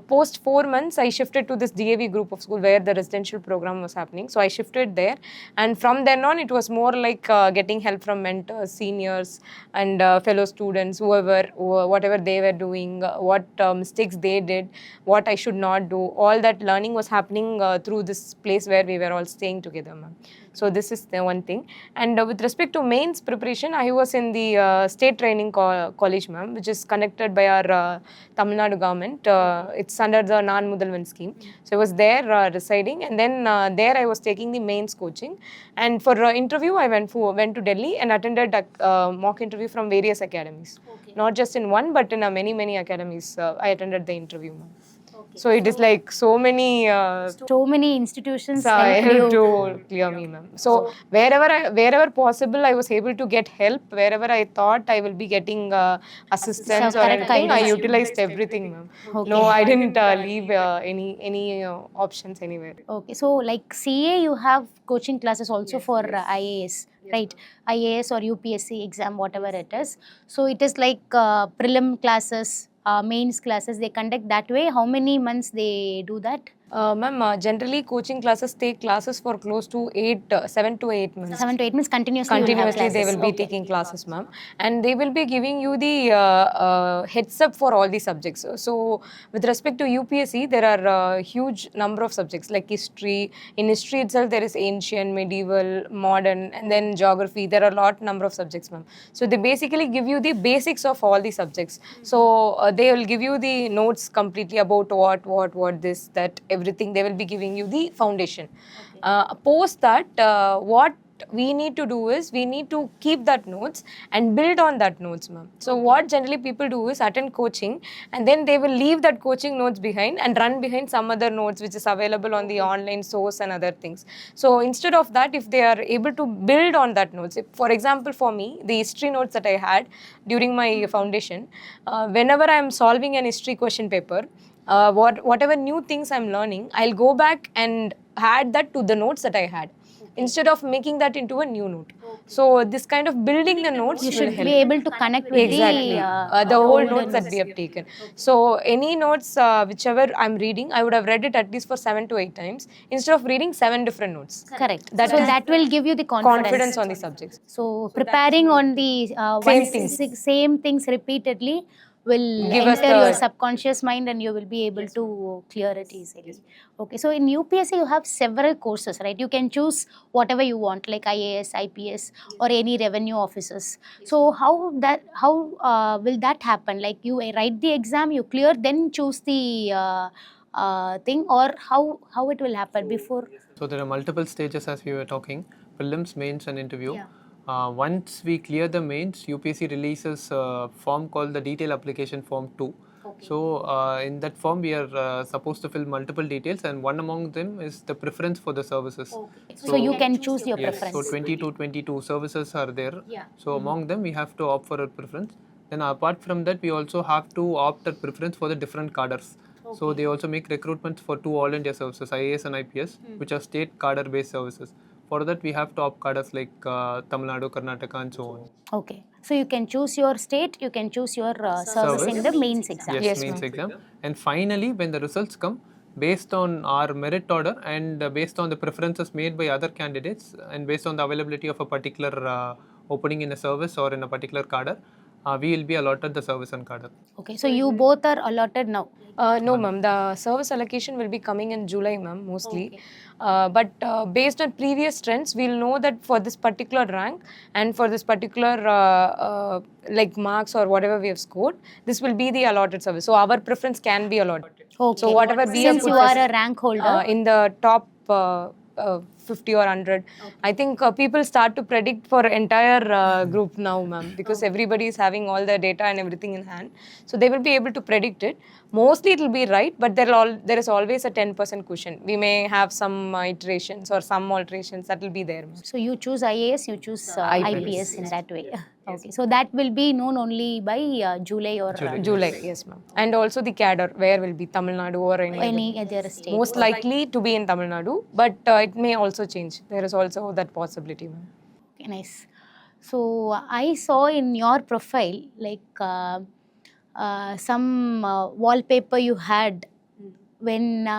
Post 4 months, I shifted to this DAV group of school where the residential program was happening. So I shifted there, and from then on, it was more like getting help from mentors, seniors, and fellow students, whatever they were doing, what mistakes they did, what I should not do. All that learning was happening through this place where we were all staying together, ma'am. So this is the one thing. And with respect to mains preparation, I was in the state training college, ma'am, which is conducted by our Tamil Nadu government. It's under the Nan Mudalvan scheme. So I was there residing, and then there I was taking the mains coaching. And for interview, I went to Delhi and attended a mock interview from various academies. Not just in one, but in many academies. I attended the interview, ma'am. So it is like so many So many institutions I helped have you. to clear me, ma'am. So wherever possible, I was able to get help. Wherever I thought I will be getting assistance So or correct anything, I guidance. utilized everything, ma'am. Okay. No, I didn't leave any options anywhere. Okay, so like CA, you have coaching classes also for IAS, right? IAS or UPSC exam, whatever it is. So it is like prelim classes, mains classes, they conduct that way. How many months they do that? Ma'am, generally coaching classes take classes for close to 7 to 8 months. 7 to 8 months continuously. you will have Continuously they classes. will be Okay. taking classes, ma'am, and they will be giving you the heads up for all the subjects. So with respect to UPSC, there are huge number of subjects like history. In history itself, there is ancient, medieval, modern, and then geography. There are a lot number of subjects, ma'am. So they basically give you the basics of all the subjects. So they will give you the notes completely about what this, that, everything. They will be giving you the foundation. Post that, what we need to do is we need to keep that notes and build on that notes, ma'am. So what generally people do is attend coaching, and then they will leave that coaching notes behind and run behind some other notes which is available on the online source and other things. So instead of that, if they are able to build on that notes, if, for example, for me, the history notes that I had during my foundation, whenever I am solving an history question paper, whatever new things I'm learning, I'll go back and add that to the notes that I had, instead of making that into a new note. So this kind of building the notes You will should help. be able to connect with Exactly. The whole older notes that we have taken. So any notes, whichever I'm reading, I would have read it at least for 7 to 8 times instead of reading 7 different notes. Correct. That So is that will give you the confidence. on the subjects. So preparing on the Same things. same things repeatedly will Give us enter the- your subconscious mind, and you will be able to clear it easily. Okay, so in UPSC you have several courses, right? You can choose whatever you want, like IAS, IPS, or any revenue officers. So how will that happen? Like you write the exam, you clear, then choose the thing, or how it will happen before? So there are multiple stages as we were talking: prelims, mains, and interview. Once we clear the mains, UPSC releases a form called the Detail Application Form 2. So in that form, we are supposed to fill multiple details, and one among them is the preference for the services. So you can choose your Yes, preference. so 22 services are there. So among them, we have to opt for a preference. Then apart from that, we also have to opt a preference for the different cadres. So they also make recruitments for 2 all India services, IAS and IPS, which are state cadre based services. For that, we have to opt cadres like Tamil Nadu, Karnataka, and so on. Okay, so you can choose your state, you can choose your service in the mains exam. Yes, mains exam. And finally, when the results come, based on our merit order and based on the preferences made by other candidates and based on the availability of a particular opening in a service or in a particular cadre, we will be allotted the service and cadre. Okay, so you both are allotted now. No, ma'am. The service allocation will be coming in July, ma'am, mostly. Okay. But based on previous trends, we'll know that for this particular rank and for this particular like marks or whatever we have scored, this will be the allotted service. So our preference can be allotted. Okay. So whatever we have Since put you are as, a rank holder. in the top 50 or 100, I think people start to predict for entire group now, ma'am, because everybody is having all the data and everything in hand. So they will be able to predict it. Mostly it will be right, but there is always a 10% cushion. We may have some iterations or some alterations that will be there, ma'am. So you choose IAS, you choose IPS, IPS in that way. Okay, so that will be known only by July or July, yes, ma'am. And also the cadre, where will be Tamil Nadu or any other state. most likely to be in Tamil Nadu, but it may also change. There is also that possibility, ma'am. Okay, nice. So I saw in your profile like some wallpaper you had when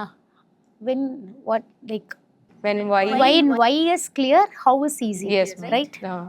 what like When why? when Y is clear, how is easy? Yes, ma'am. right. Uh,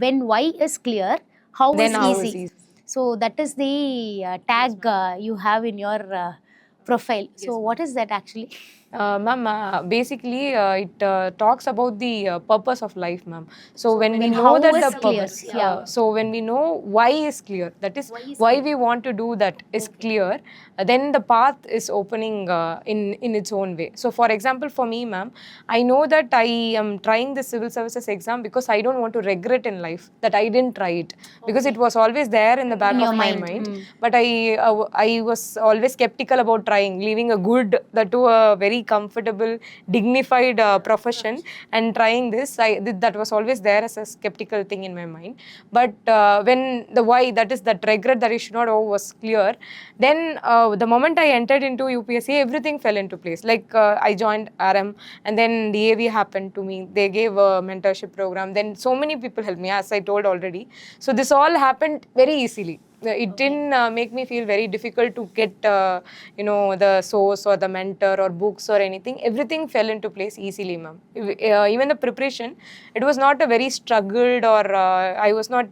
When Y is clear, how Then is how is easy? easy. So that is the tag you have in your profile. So what is that actually? Ma'am, basically it talks about the purpose of life, ma'am. So when we when know how that is the clear, purpose, yeah. so when we know why is clear, that is why we want to do that is clear, then the path is opening in its own way. So for example, for me, ma'am, I know that I am trying the civil services exam because I don't want to regret in life that I didn't try it, because it was always there in the back In of your my mind. mind. But I was always skeptical about trying, leaving a good, that to a very comfortable, dignified profession, and trying this. That was always there as a skeptical thing in my mind. But when the why, that is that regret that I should not, was clear, then the moment I entered into UPSC, everything fell into place. Like I joined RM, and then DAV happened to me. They gave a mentorship program. Then so many people helped me, as I told already. So this all happened very easily. It didn't make me feel very difficult to get the source or the mentor or books or anything. Everything fell into place easily, ma'am. Even the preparation, it was not a very struggled, or I was not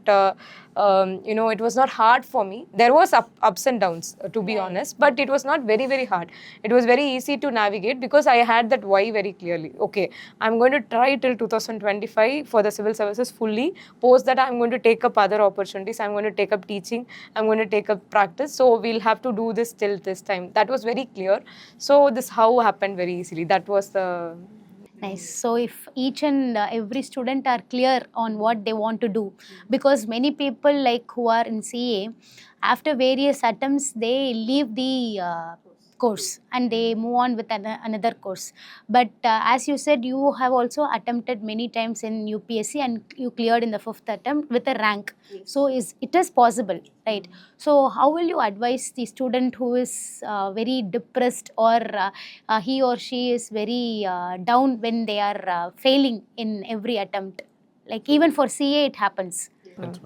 it was not hard for me. There was ups and downs, to be honest, but it was not very, very hard. It was very easy to navigate because I had that why very clearly. Okay, I'm going to try till 2025 for the civil services fully. Post that, I'm going to take up other opportunities. I'm going to take up teaching. I'm going to take up practice. So we'll have to do this till this time. That was very clear. So this how happened very easily. That was the... Nice. So if each and every student are clear on what they want to do, because many people like who are in CA, after various attempts, they leave the course and they move on with another course. But as you said, you have also attempted many times in UPSC and you cleared in the 5th attempt with a rank. So it is possible, right? So how will you advise the student who is very depressed, or he or she is very down when they are failing in every attempt? Like even for CA it happens.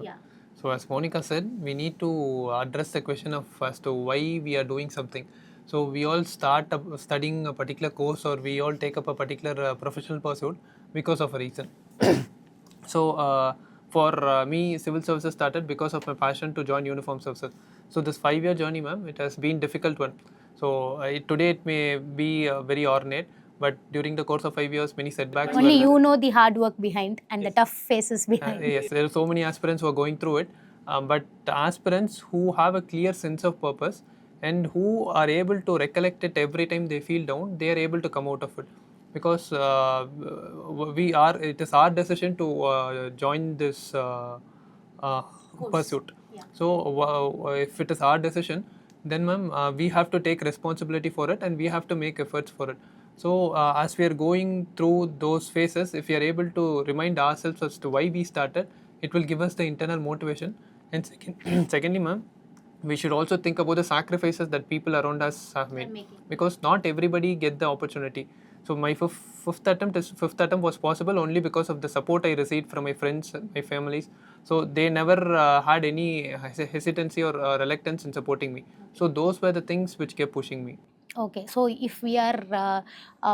Yeah. So as Monica said, we need to address the question of as to why we are doing something. So we all start studying a particular course, or we all take up a particular professional pursuit because of a reason. So for me, civil services started because of my passion to join uniform services. So this 5-year journey, ma'am, it has been difficult one. So today it may be very ornate, but during the course of 5 years, many setbacks. Only you know the hard work behind and the tough faces behind. Yes, there are so many aspirants who are going through it, but aspirants who have a clear sense of purpose and who are able to recollect it every time they feel down, they are able to come out of it. Because it is our decision to join this pursuit. Yeah. So if it is our decision, then ma'am, we have to take responsibility for it and we have to make efforts for it. So as we are going through those phases, if we are able to remind ourselves as to why we started, it will give us the internal motivation. And secondly, ma'am, we should also think about the sacrifices that people around us have made, because not everybody get the opportunity. So my fifth attempt was possible only because of the support I received from my friends, my families. So they never had any hesitancy or reluctance in supporting me. So those were the things which kept pushing me. Okay, so if we are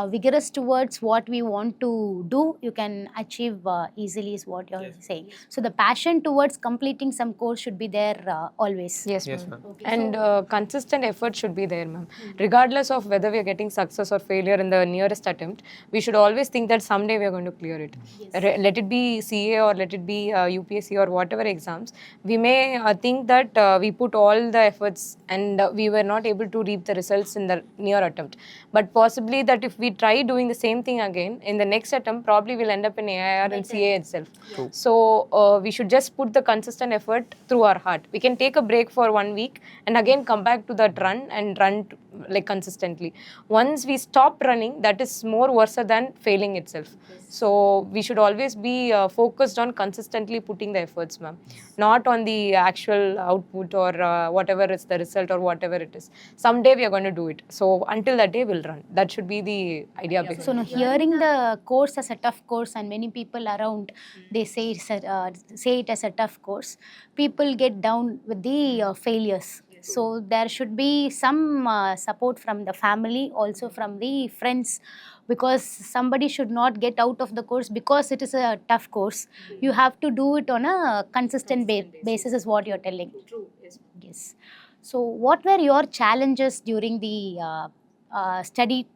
vigorous towards what we want to do, you can achieve easily, is what you're saying. So the passion towards completing some course should be there always. Yes, Yes, ma'am. ma'am. And consistent effort should be there, ma'am. Regardless of whether we are getting success or failure in the nearest attempt, we should always think that someday we are going to clear it. Let it be CA or let it be UPSC or whatever exams, we may think that we put all the efforts and we were not able to reap the results in the near attempt. But possibly that if we try doing the same thing again in the next attempt, probably we'll end up in AIR and CA itself. True. So we should just put the consistent effort through our heart. We can take a break for 1 week and again come back to that run and run like consistently. Once we stop running, that is more worse than failing itself. So we should always be focused on consistently putting the efforts, ma'am, not on the actual output or whatever is the result or whatever it is. Someday we are going to do it. So until that day, we'll run. That should be the idea behind So now it. hearing the course as a tough course, and many people around they say say it as a tough course, people get down with the failures. So there should be some support from the family, also from the friends, because somebody should not get out of the course because it is a tough course. You have to do it on a consistent basis, is what you're telling. Yes. So what were your challenges during the study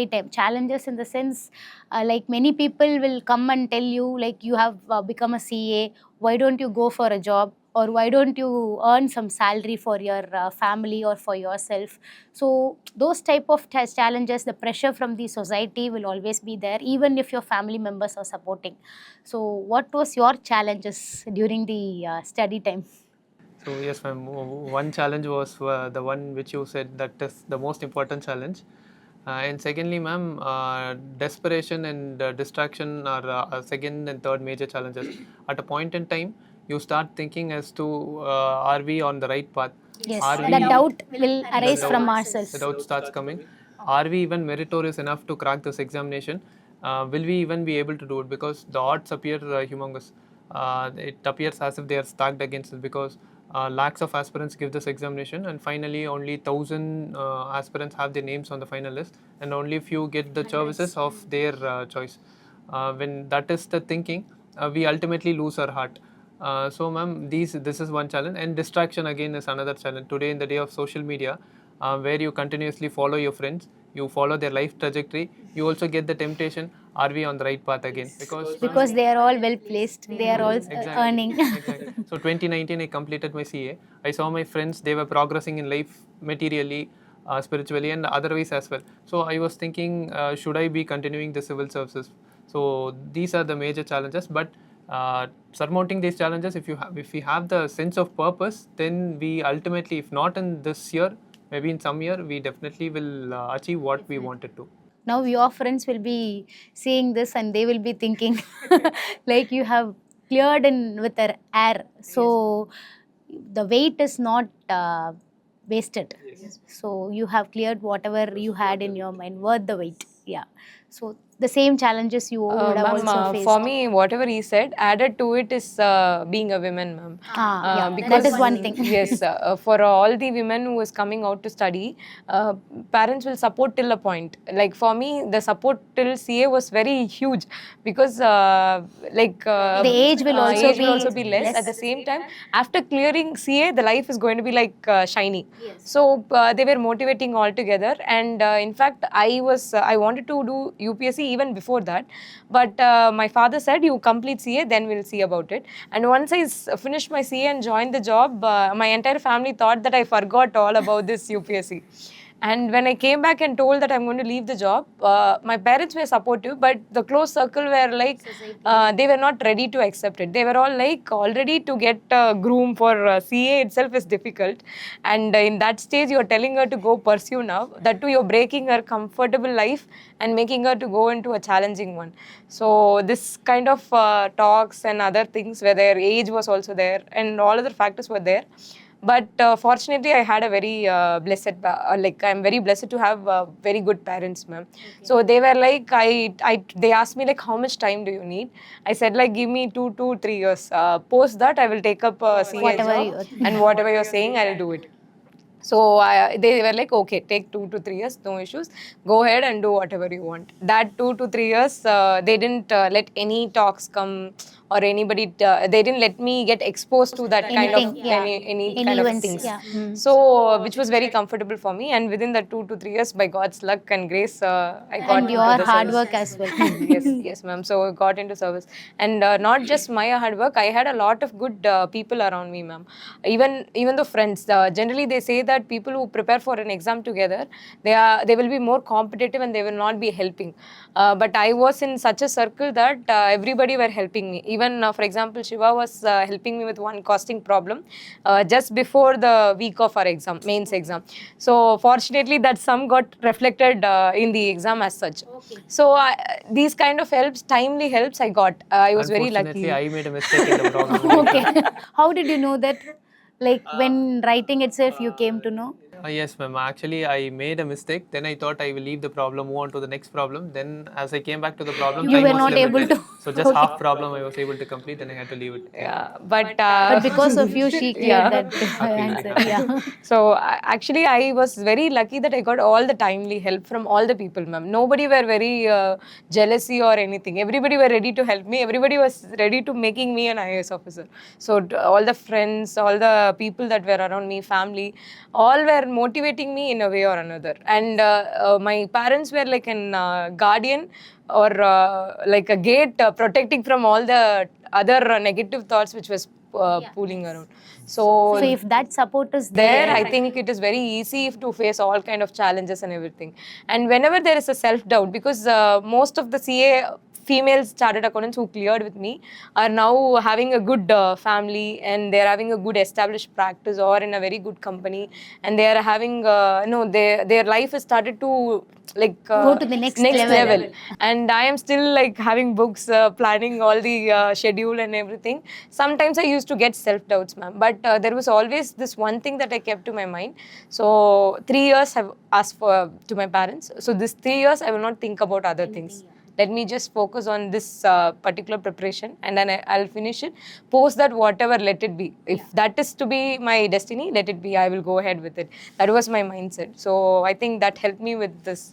time? Challenges in the sense, like many people will come and tell you, like, you have become a CA, why don't you go for a job, or why don't you earn some salary for your family or for yourself? So those type of challenges, the pressure from the society will always be there, even if your family members are supporting. So what was your challenges during the study time? So yes, ma'am. One challenge was the one which you said, that is the most important challenge. And secondly, ma'am, desperation and distraction are second and third major challenges. At a point in time, you start thinking as to are we on the right path? Yes, Are the we, doubt will the arise doubt, from ourselves. the doubt starts coming. Are we even meritorious enough to crack this examination? Will we even be able to do it? Because the odds appear humongous. It appears as if they are stacked against it, because lakhs of aspirants give this examination, and finally only 1,000 aspirants have their names on the final list, and only few get the services of their choice. When that is the thinking, we ultimately lose our heart. So, ma'am, this is one challenge, and distraction again is another challenge. Today, in the day of social media, where you continuously follow your friends, you follow their life trajectory, you also get the temptation: are we on the right path again? Because they are all well placed, they are all earning. Exactly. So 2019, I completed my CA. I saw my friends; they were progressing in life materially, spiritually, and otherwise as well. So I was thinking, should I be continuing the civil services? So these are the major challenges. But surmounting these challenges, if we have the sense of purpose, then we ultimately, if not in this year, maybe in some year, we definitely will achieve what we wanted to. Now your friends will be seeing this and they will be thinking like you have cleared in with an air. So the weight is not wasted. So you have cleared whatever you had in your mind, worth the wait. Yeah. So the same challenges you would have Ma'am, also faced. for me, whatever he said, added to it is being a woman, ma'am. Yeah, that is one thing. Yes, for all the women who is coming out to study, parents will support till a point. Like for me, the support till CA was very huge, because the age will also be less. less. At the same time, after clearing CA, the life is going to be like shiny. So they were motivating all together, and in fact, I wanted to do UPSC even before that, but my father said, you complete CA, then we'll see about it. And once I finished my CA and joined the job, my entire family thought that I forgot all about this UPSC. And when I came back and told that I'm going to leave the job, my parents were supportive, but the close circle were like, they were not ready to accept it. They were all like, already to get groom for CA itself is difficult. And in that stage, you're telling her to go pursue now. That too, you're breaking her comfortable life and making her to go into a challenging one. So this kind of talks and other things, where their age was also there and all other factors were there. But fortunately, I had a very I'm very blessed to have very good parents, ma'am. Okay. So they were like, they asked me like, how much time do you need? I said like, give me 2 to 3 years. Post that, I will take up CA Whatever job, and whatever you're saying, I'll do it. So they were like, okay, take 2 to 3 years, no issues. Go ahead and do whatever you want. That 2 to 3 years, they didn't let any talks come or anybody. They didn't let me get exposed to that kind of Anything, yeah. any Any kind of events, things. yeah. So which was very comfortable for me. And within the 2 to 3 years, by God's luck and grace, I got And into your the hard service. work as well. Yes, ma'am. So I got into service, and not just my hard work. I had a lot of good people around me, ma'am. Even though friends, generally they say that people who prepare for an exam together, they will be more competitive and they will not be helping. But I was in such a circle that everybody were helping me. Even for example, Shiva was helping me with one costing problem just before the week of our exam, mains exam. So fortunately, that sum got reflected in the exam as such. So these kind of helps, timely helps, I got. I was very lucky. Unfortunately, I made a mistake in the problem. Okay. How did you know that? Like when writing itself, you came to know? Yes, ma'am. Actually, I made a mistake. Then I thought I will leave the problem, move on to the next problem. Then, as I came back to the problem, You time were was not able limited. to- So just Okay. half problem I was able to complete. Then I had to leave it. Yeah, But because of you, she cleared Yeah. that answer. Yeah. So actually, I was very lucky that I got all the timely help from all the people, ma'am. Nobody were very jealousy or anything. Everybody were ready to help me. Everybody was ready to making me an IAS officer. So all the friends, all the people that were around me, family, all were motivating me in a way or another. And my parents were like an guardian or like a gate protecting from all the other negative thoughts which was pooling around. So So if that support is there, there, I think it is very easy to face all kind of challenges and everything. And whenever there is a self doubt, because most of the CA female chartered accountants who cleared with me are now having a good family, and they are having a good established practice or in a very good company, and they are having no, their life has started to like Go to the next level. And I am still like having books, planning all the schedule and everything. Sometimes I used to get self doubts, ma'am, but there was always this one thing that I kept to my mind. So 3 years I've asked for to my parents, so this 3 years I will not think about other things. Let me just focus on this particular preparation, and then I'll finish it. Post that, whatever, let it be. If that is to be my destiny, let it be. I will go ahead with it. That was my mindset. So I think that helped me with this.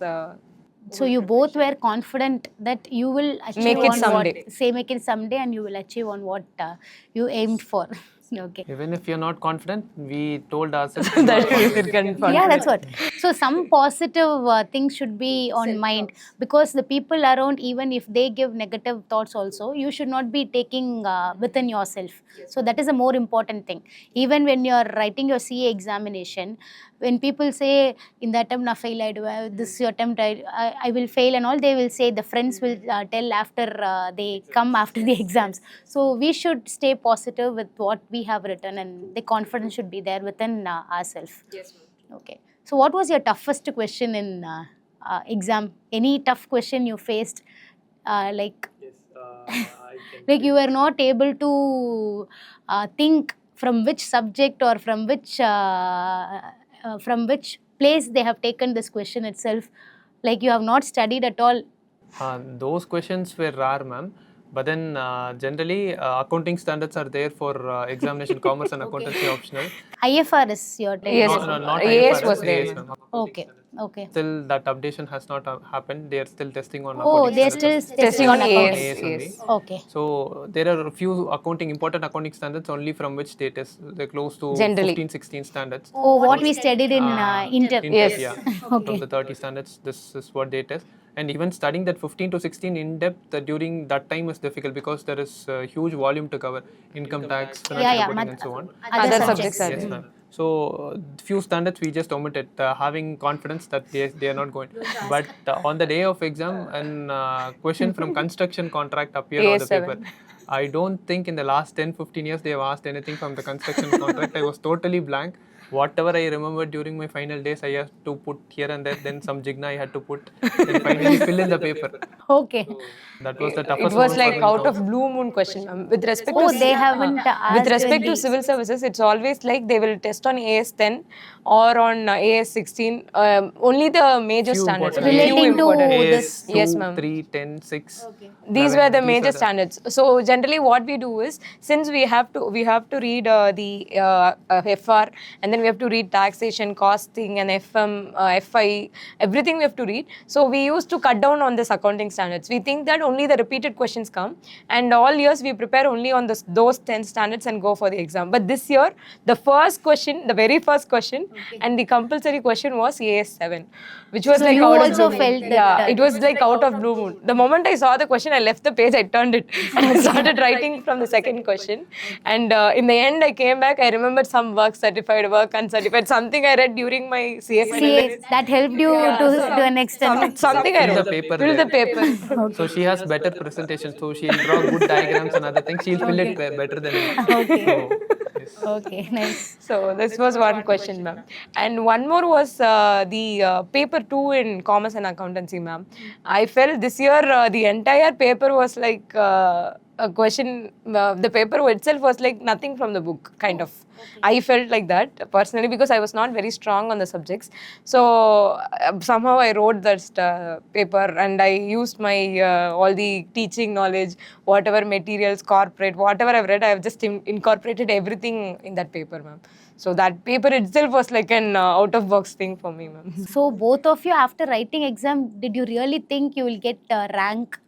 so you both were confident that you will achieve Make it on someday. what, say make it someday, and you will achieve on what you aimed for. Okay. Even if you're not confident, we told ourselves That you can Yeah, that's what. So some positive things should be on mind, because the people around, even if they give negative thoughts also, you should not be taking within yourself. So that is a more important thing. Even when you are writing your CA examination, when people say in the attempt na fail, I do this attempt I will fail and all, they will say, the friends will tell after they come after the exams. So we should stay positive with what we have written, and the confidence should be there within ourselves. Yes, ma'am. Okay. So what was your toughest question in exam? Any tough question you faced? Like like you were not able to think from which subject or from which place they have taken this question itself. Like you have not studied at all. Those questions were rare, ma'am. But then generally, accounting standards are there for examination, commerce and accountancy optional. IFRS you're telling. Yes, No, not AS IFRS, was there, AS, ma'am. ma'am. Okay. Okay. Still, that updation has not happened. They are still testing on Oh, accounting they're standards. still Testing on accounting. AS. AS only. Yes. Okay. So there are a few important accounting standards only from which they test. They're close to Generally. 15, 16 standards. Oh, what we studied in Inter. In-depth, Yes. yeah. Okay. From the 30 standards, this is what they test. And even studying that 15 to 16 in depth during that time is difficult because there is a huge volume to cover: income tax, financial yeah, reporting, and so on. Other subjects are Yes, there. ma'am. So few standards we just omitted, having confidence that they are not going. But on the day of exam, an question from construction contract appeared on the AS7. paper. I don't think in the last 10-15 years they have asked anything from the construction contract. I was totally blank. Whatever I remember during my final days, I had to put here and there. Then some jigna I had to put. Then finally fill in the paper. Okay. That was the It toughest was one like for me. out of blue moon question, ma'am. With respect Oh, to they haven't asked with respect to any- civil services, it's always like they will test on AS10 or on AS16. Only the major Few standards. important- Relating Few to important. this. AS2, Yes, ma'am. 3, 10, 6. These 11, were the these major are the- standards. So generally, what we do is, since we have to read the FR and then we have to read taxation, costing, and FI, everything we have to read. So we used to cut down on this accounting standards. We think that only the repeated questions come, and all years we prepare only on those 10 standards and go for the exam. But this year, the very first question, and the compulsory question was AS7, which was So like you out of also blue moon. felt that, Yeah, it was like out of blue moon. The moment I saw the question, I left the page, I turned it, and I started writing from the second question. And in the end, I came back. I remembered some work, certified, something I read during my CA final. CA, that helped you to an extent. Something I Fill the wrote. paper Fill the there. paper. So she has better presentation. So she'll draw good diagrams and other things. She'll fill it better than me. Okay. So, yes. Okay, nice. So this was one question, ma'am. And one more was the paper 2 in commerce and accountancy, ma'am. I felt this year the entire paper was like a question. The paper itself was like nothing from the book, kind of. I felt like that personally because I was not very strong on the subjects. So somehow I wrote that paper and I used my all the teaching knowledge, whatever materials, corporate, whatever I've read, I've just incorporated everything in that paper, ma'am. So that paper itself was like an out of box thing for me, ma'am. So both of you, after writing exam, did you really think you will get rank?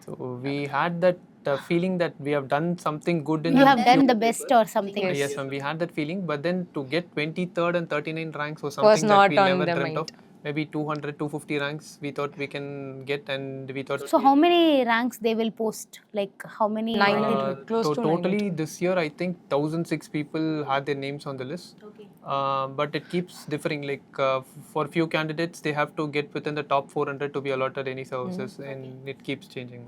So we had that feeling that we have done something good in You have done the best or something? Yes, ma'am, we had that feeling, but then to get 23rd and 39 ranks was Was something not that we on never the dreamt mind. of. Maybe 200, 250 ranks we thought we can get, and we thought. So how many ranks they will post? Like how many? Close to totally this year, I think 1,006 people had their names on the list. Okay. But it keeps differing. Like for few candidates, they have to get within the top 400 to be allotted any services, and it keeps changing.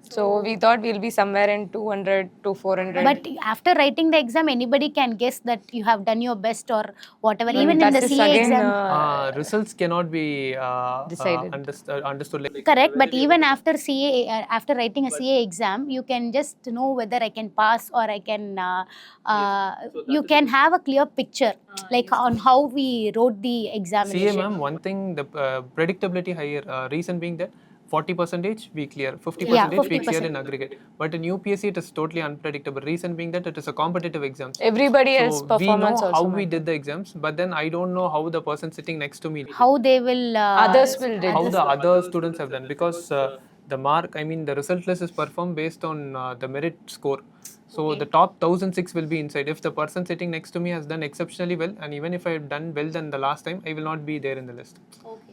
So we thought we'll be somewhere in 200 to 400. But after writing the exam, anybody can guess that you have done your best or whatever. Even in that the is CA again, exam. Results cannot be Decided. understood. Like, Correct, but even after CA, after writing a CA exam, you can just know whether I can pass or I can. You can have a clear picture, like on how we wrote the CA, examination. ma'am, one thing, the predictability higher. Reason being that 40% we clear, 50% Yeah, we clear 50%. in aggregate. But in UPSC, it is totally unpredictable. Reason being that it is a competitive exam. everybody else So we know performance how also we matters. did the exams, but then I don't know how the person sitting next to me, How they will. Others will did. how the other students have done, because the mark, I mean, the result list is performed based on the merit score. So the top 1,006 will be inside. If the person sitting next to me has done exceptionally well, and even if I have done well than the last time, I will not be there in the list.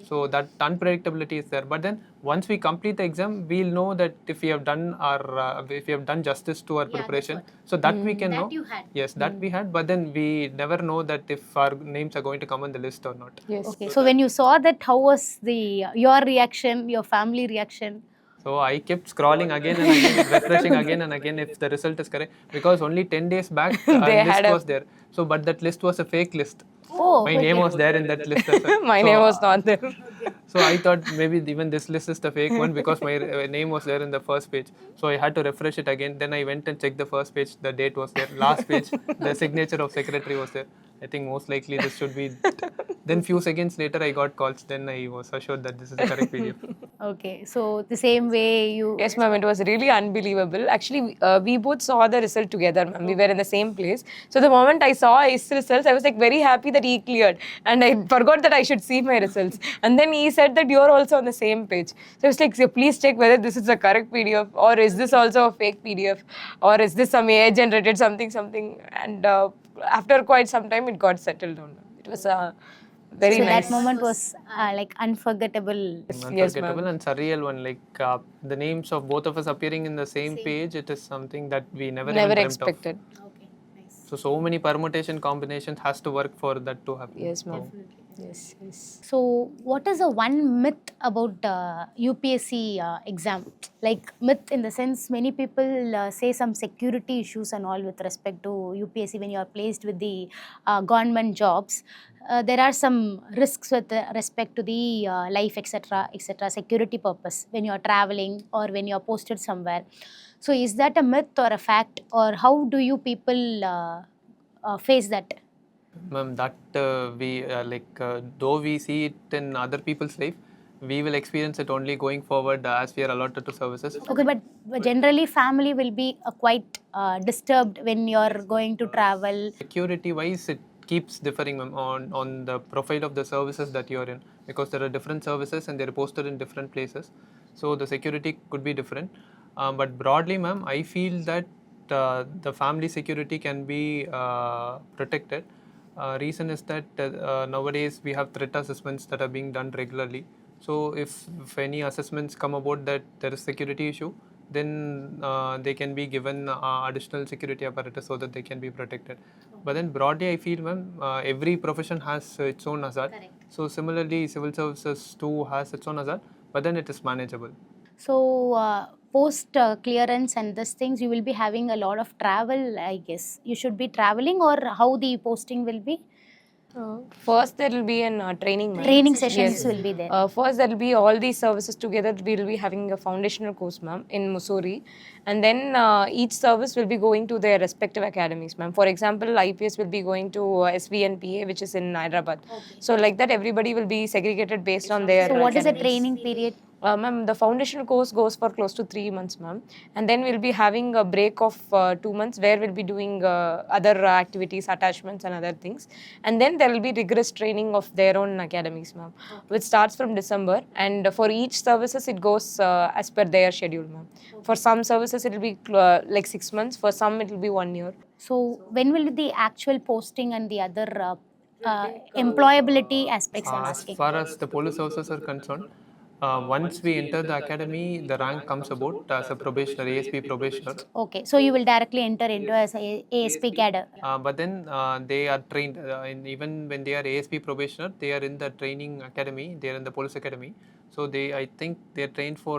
So that unpredictability is there. But then once we complete the exam, we'll know that if we have done our if we have done justice to our preparation, so that we can know. you had. Yes, that we had. But then we never know that if our names are going to come on the list or not. Yes. Okay, so when you saw that, how was your reaction, your family reaction? So I kept scrolling again and again, refreshing again and again if the result is correct. Because only 10 days back, a They list had a- was there. So, but that list was a fake list. Oh, My name was there in that list as well. My So, name was not there. So I thought maybe even this list is the fake one because my name was there in the first page. So I had to refresh it again. Then I went and checked the first page. The date was there. Last page, the signature of secretary was there. I think most likely this should be. Then few seconds later, I got calls. Then I was assured that this is the correct PDF. okay. So the same way you. Yes, ma'am, it was really unbelievable. Actually, we both saw the result together, ma'am. We were in the same place. So the moment I saw his results, I was like very happy that he cleared. And I forgot that I should see my results. And then he said that you're also on the same page. So I was like, so please check whether this is the correct PDF or is this also a fake PDF or is this some AI generated something. And after quite some time, it got settled down. It was very So nice. that moment was like unforgettable. Unforgettable and surreal one. Like the names of both of us appearing in the same page, it is something that we never even Never dreamt expected. Okay, nice. of. So many permutation combinations has to work for that to happen. Yes, ma'am. So, Yes, yes. So, what is the one myth about UPSC exam? Like myth in the sense, many people say some security issues and all with respect to UPSC when you are placed with the government jobs. There are some risks with respect to the life, etc., security purpose when you are traveling or when you are posted somewhere. So, is that a myth or a fact, or how do you people face that? ma'am, that we though we see it in other people's life, we will experience it only going forward as we are allotted to services. Okay, but generally family will be quite disturbed when you're going to travel. Security wise, it keeps differing, ma'am, on the profile of the services that you are in, because there are different services and they are posted in different places. So the security could be different. But broadly, ma'am, I feel that the family security can be protected. Reason is that nowadays we have threat assessments that are being done regularly. So if any assessments come about that there is security issue, then they can be given additional security apparatus so that they can be protected. But then broadly, I feel, ma'am, every profession has its own hazard. Correct. So similarly, civil services too has its own hazard, but then it is manageable. So post clearance and these things, you will be having a lot of travel, I guess. You should be traveling, or how the posting will be? First, there will be an training. ma'am. Training sessions Yes. will be there. First, there will be all these services together. We will be having a foundational course, ma'am, in Mussoorie. And then each service will be going to their respective academies, ma'am. For example, IPS will be going to SVNPA, which is in Hyderabad. So, like that, everybody will be segregated based on their So what is the academies. training period? Ma'am, the foundational course goes for close to 3 months, ma'am. And then we'll be having a break of 2 months where we'll be doing other activities, attachments and other things. And then there will be rigorous training of their own academies, ma'am, which starts from December. And for each services, it goes as per their schedule, ma'am. For some services, it will be like 6 months. For some, it will be 1 year. So when will the actual posting and the other employability aspects I'm As asking? far as the police services are concerned, once we enter the academy, the rank comes about as a probationer, ASP probationer. Okay, so you will directly enter into as a ASP cadre. But then they are trained, even when they are ASP probationer, they are in the training academy, they are in the police academy. So I think they are trained for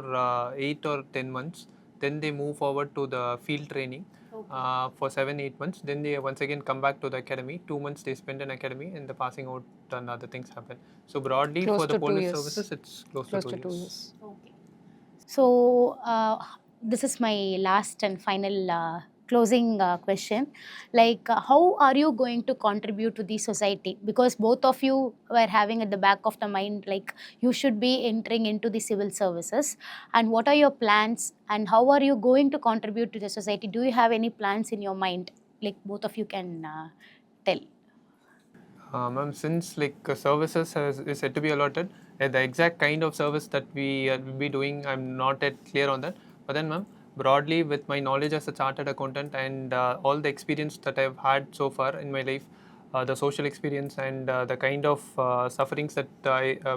8 or 10 months. Then they move forward to the field training for 7-8 months. Then they once again come back to the academy. 2 months they spend in academy, and the passing out and other things happen. So broadly, Close for the to 2 police years. services, it's close Close to to 2 2 years. years. So this is my last and final closing question. Like, how are you going to contribute to the society? Because both of you were having at the back of the mind, like, you should be entering into the civil services. And what are your plans? And how are you going to contribute to the society? Do you have any plans in your mind? Like, both of you can tell. Ma'am, since services is said to be allotted, the exact kind of service that we will be doing, I'm not yet clear on that. But then, ma'am, broadly, with my knowledge as a chartered accountant and all the experience that I've had so far in my life, the social experience and the kind of sufferings that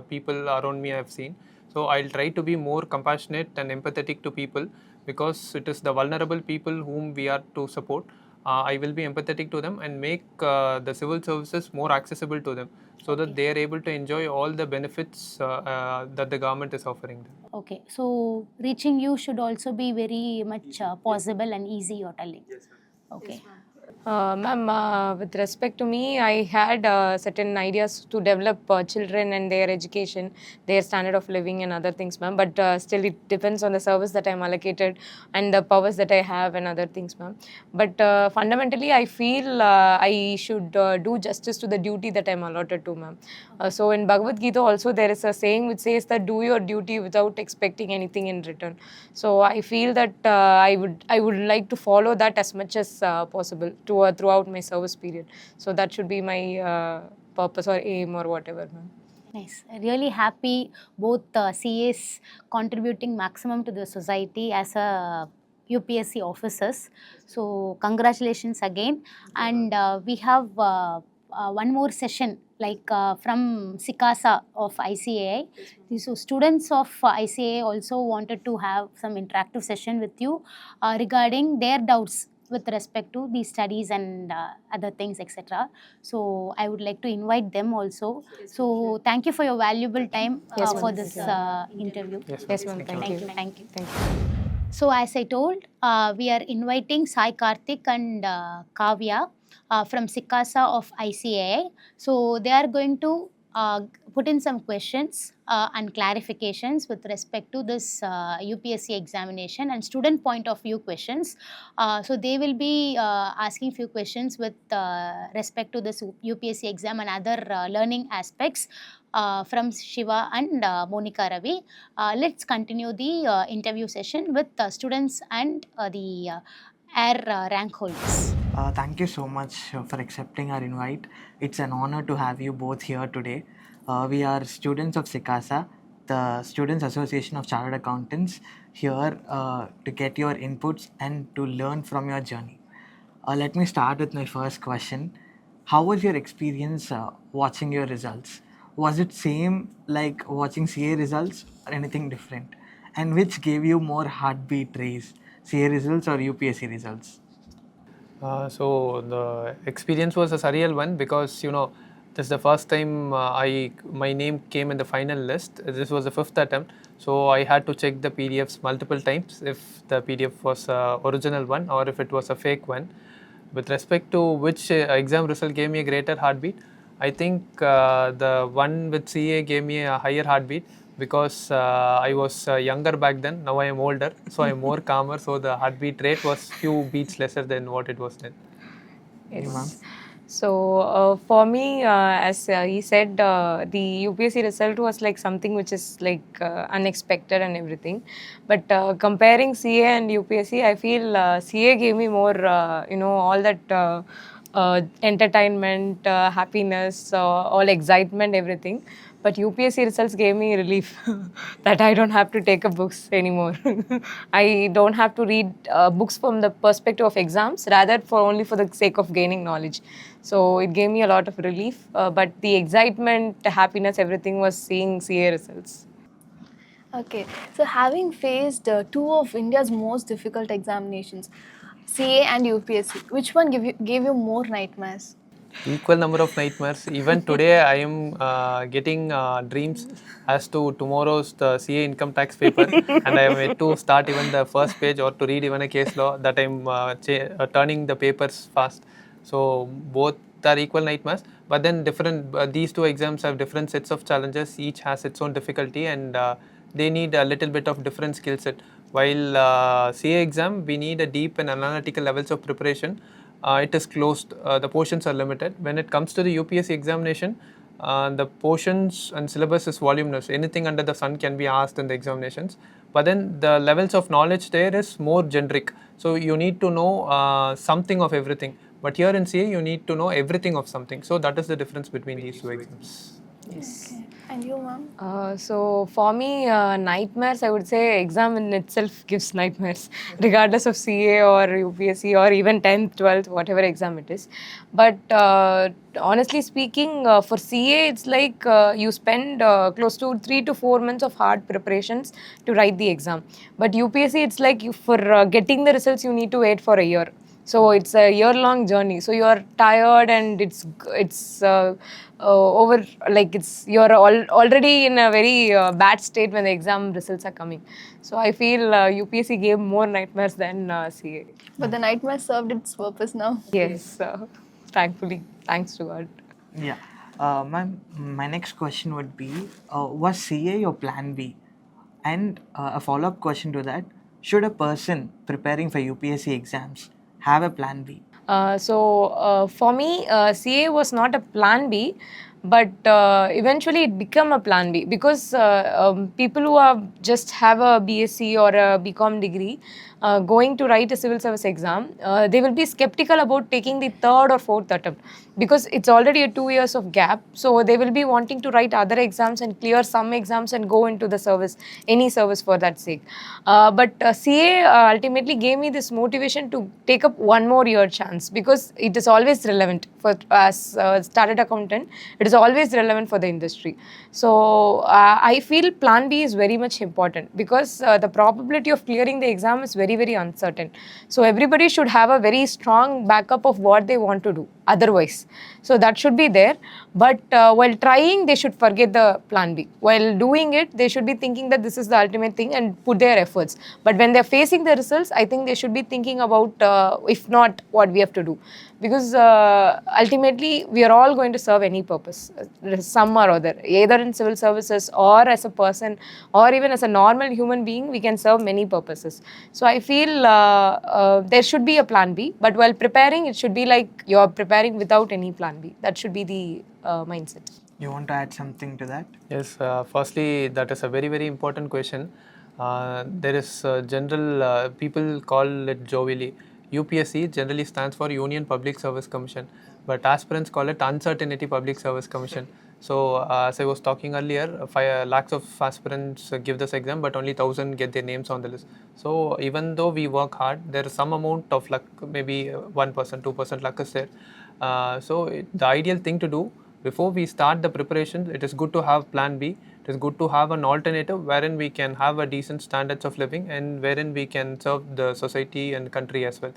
people around me have seen. So I'll try to be more compassionate and empathetic to people, because it is the vulnerable people whom we are to support. I will be empathetic to them and make the civil services more accessible to them, so that they are able to enjoy all the benefits that the government is offering them. Okay, so reaching you should also be very much possible and easy, you're telling. Yes, ma'am. Okay. Ma'am, with respect to me, I had certain ideas to develop children and their education, their standard of living and other things, ma'am. But still, it depends on the service that I'm allocated and the powers that I have and other things, ma'am. But fundamentally, I feel I should do justice to the duty that I'm allotted to, ma'am. So in Bhagavad Gita also, there is a saying which says that do your duty without expecting anything in return. So I feel that I would like to follow that as much as possible throughout my service period. So that should be my purpose or aim or whatever, ma'am. Nice. Really happy both CAs contributing maximum to the society as a UPSC officers. So congratulations again. And we have one more session from SICASA of ICAI. So students of ICAI also wanted to have some interactive session with you regarding their doubts with respect to the studies and other things, etc. So I would like to invite them also. So thank you for your valuable time Yes, ma'am. for this interview. Yes, ma'am. Thank you. Thank you. Thank you. So as I told, we are inviting Sai Karthik and Kavya from SICASA of ICAI. So they are going to put in some questions and clarifications with respect to this UPSC examination and student point of view questions. So they will be asking few questions with respect to this UPSC exam and other learning aspects from Shiva and Monica Ravi. Let's continue the interview session with students and the air rank holders. Thank you so much for accepting our invite. It's an honor to have you both here today. We are students of SICASA, the Students Association of Chartered Accountants, here to get your inputs and to learn from your journey. Let me start with my first question. How was your experience watching your results? Was it same like watching CA results or anything different? And which gave you more heartbeat raise, CA results or UPSC results? So the experience was a surreal one because this is the first time my name came in the final list. This was the fifth attempt, so I had to check the PDFs multiple times if the PDF was original one or if it was a fake one. With respect to which exam result gave me a greater heartbeat, I think the one with CA gave me a higher heartbeat because I was younger back then. Now I am older, so I am more calmer. So the heartbeat rate was few beats lesser than what it was then. Yes. So for me, as he said, the UPSC result was like something which is like unexpected and everything. But comparing CA and UPSC, I feel CA gave me more, all that entertainment, happiness, all excitement, everything. But UPSC results gave me relief that I don't have to take up books anymore. I don't have to read books from the perspective of exams, rather for only for the sake of gaining knowledge. So it gave me a lot of relief. But the excitement, the happiness, everything was seeing CA results. Okay, so having faced two of India's most difficult examinations, CA and UPSC, which one gave you more nightmares? Equal number of nightmares. Even today, I am getting dreams as to tomorrow's the CA income tax paper, and I am yet to start even the first page or to read even a case law. That I'm turning the papers fast. So both are equal nightmares, but then different. These two exams have different sets of challenges. Each has its own difficulty, and they need a little bit of different skill set. While CA exam, we need a deep and analytical levels of preparation. It is closed, the portions are limited. When it comes to the UPSC examination, the portions and syllabus is voluminous. Anything under the sun can be asked in the examinations. But then the levels of knowledge there is more generic. So you need to know something of everything. But here in CA, you need to know everything of something. So that is the difference between these two exams. Yes. Okay. And you, ma'am? So for me, nightmares, I would say exam in itself gives nightmares, regardless of CA or UPSC or even 10th, 12th, whatever exam it is. But honestly speaking, for CA, it's like you spend close to 3 to 4 months of hard preparations to write the exam. But UPSC, it's like for getting the results, you need to wait for a year. So it's a year-long journey. So you're tired and it's over, like you're already in a very bad state when the exam results are coming. So I feel UPSC gave more nightmares than CA. But the nightmare served its purpose now. Yes, thankfully, thanks to God. Yeah. My next question would be, was CA your plan B? And a follow-up question to that, should a person preparing for UPSC exams have a plan B? So for me, CA was not a plan B, but eventually it became a plan B because people who have a BSc or a BCom degree going to write a civil service exam, they will be skeptical about taking the third or fourth attempt because it's already a 2 years of gap. So they will be wanting to write other exams and clear some exams and go into the service, any service for that sake. But CA ultimately gave me this motivation to take up one more year chance because it is always relevant for as started accountant. It is always relevant for the industry. So I feel plan B is very much important because the probability of clearing the exam is very, very uncertain. So everybody should have a very strong backup of what they want to do otherwise. So that should be there. But while trying, they should forget the plan B. While doing it, they should be thinking that this is the ultimate thing and put their efforts. But when they're facing the results, I think they should be thinking about, if not, what we have to do. Because ultimately, we are all going to serve any purpose, some or other, either in civil services or as a person or even as a normal human being, we can serve many purposes. So I feel there should be a plan B, but while preparing, it should be like you're preparing without any plan B. That should be the mindset. You want to add something to that? Yes, firstly, that is a very, very important question. There is general, people call it jovially. UPSC generally stands for Union Public Service Commission, but aspirants call it Uncertainty Public Service Commission. So as I was talking earlier, 5 lakhs of aspirants give this exam, but only 1,000 get their names on the list. So even though we work hard, there is some amount of luck, maybe 1%, 2% luck is there. The ideal thing to do before we start the preparation, it is good to have plan B. It is good to have an alternative wherein we can have a decent standards of living and wherein we can serve the society and country as well.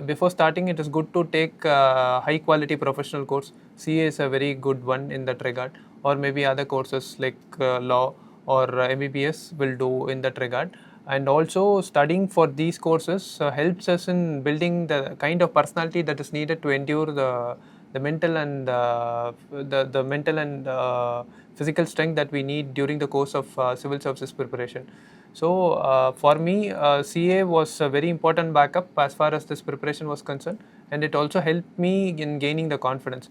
Before starting, it is good to take high quality professional course. CA is a very good one in that regard, or maybe other courses like law or MBBS will do in that regard. And also studying for these courses helps us in building the kind of personality that is needed to endure the mental and the mental and physical strength that we need during the course of civil services preparation. So for me, CA was a very important backup as far as this preparation was concerned, and it also helped me in gaining the confidence.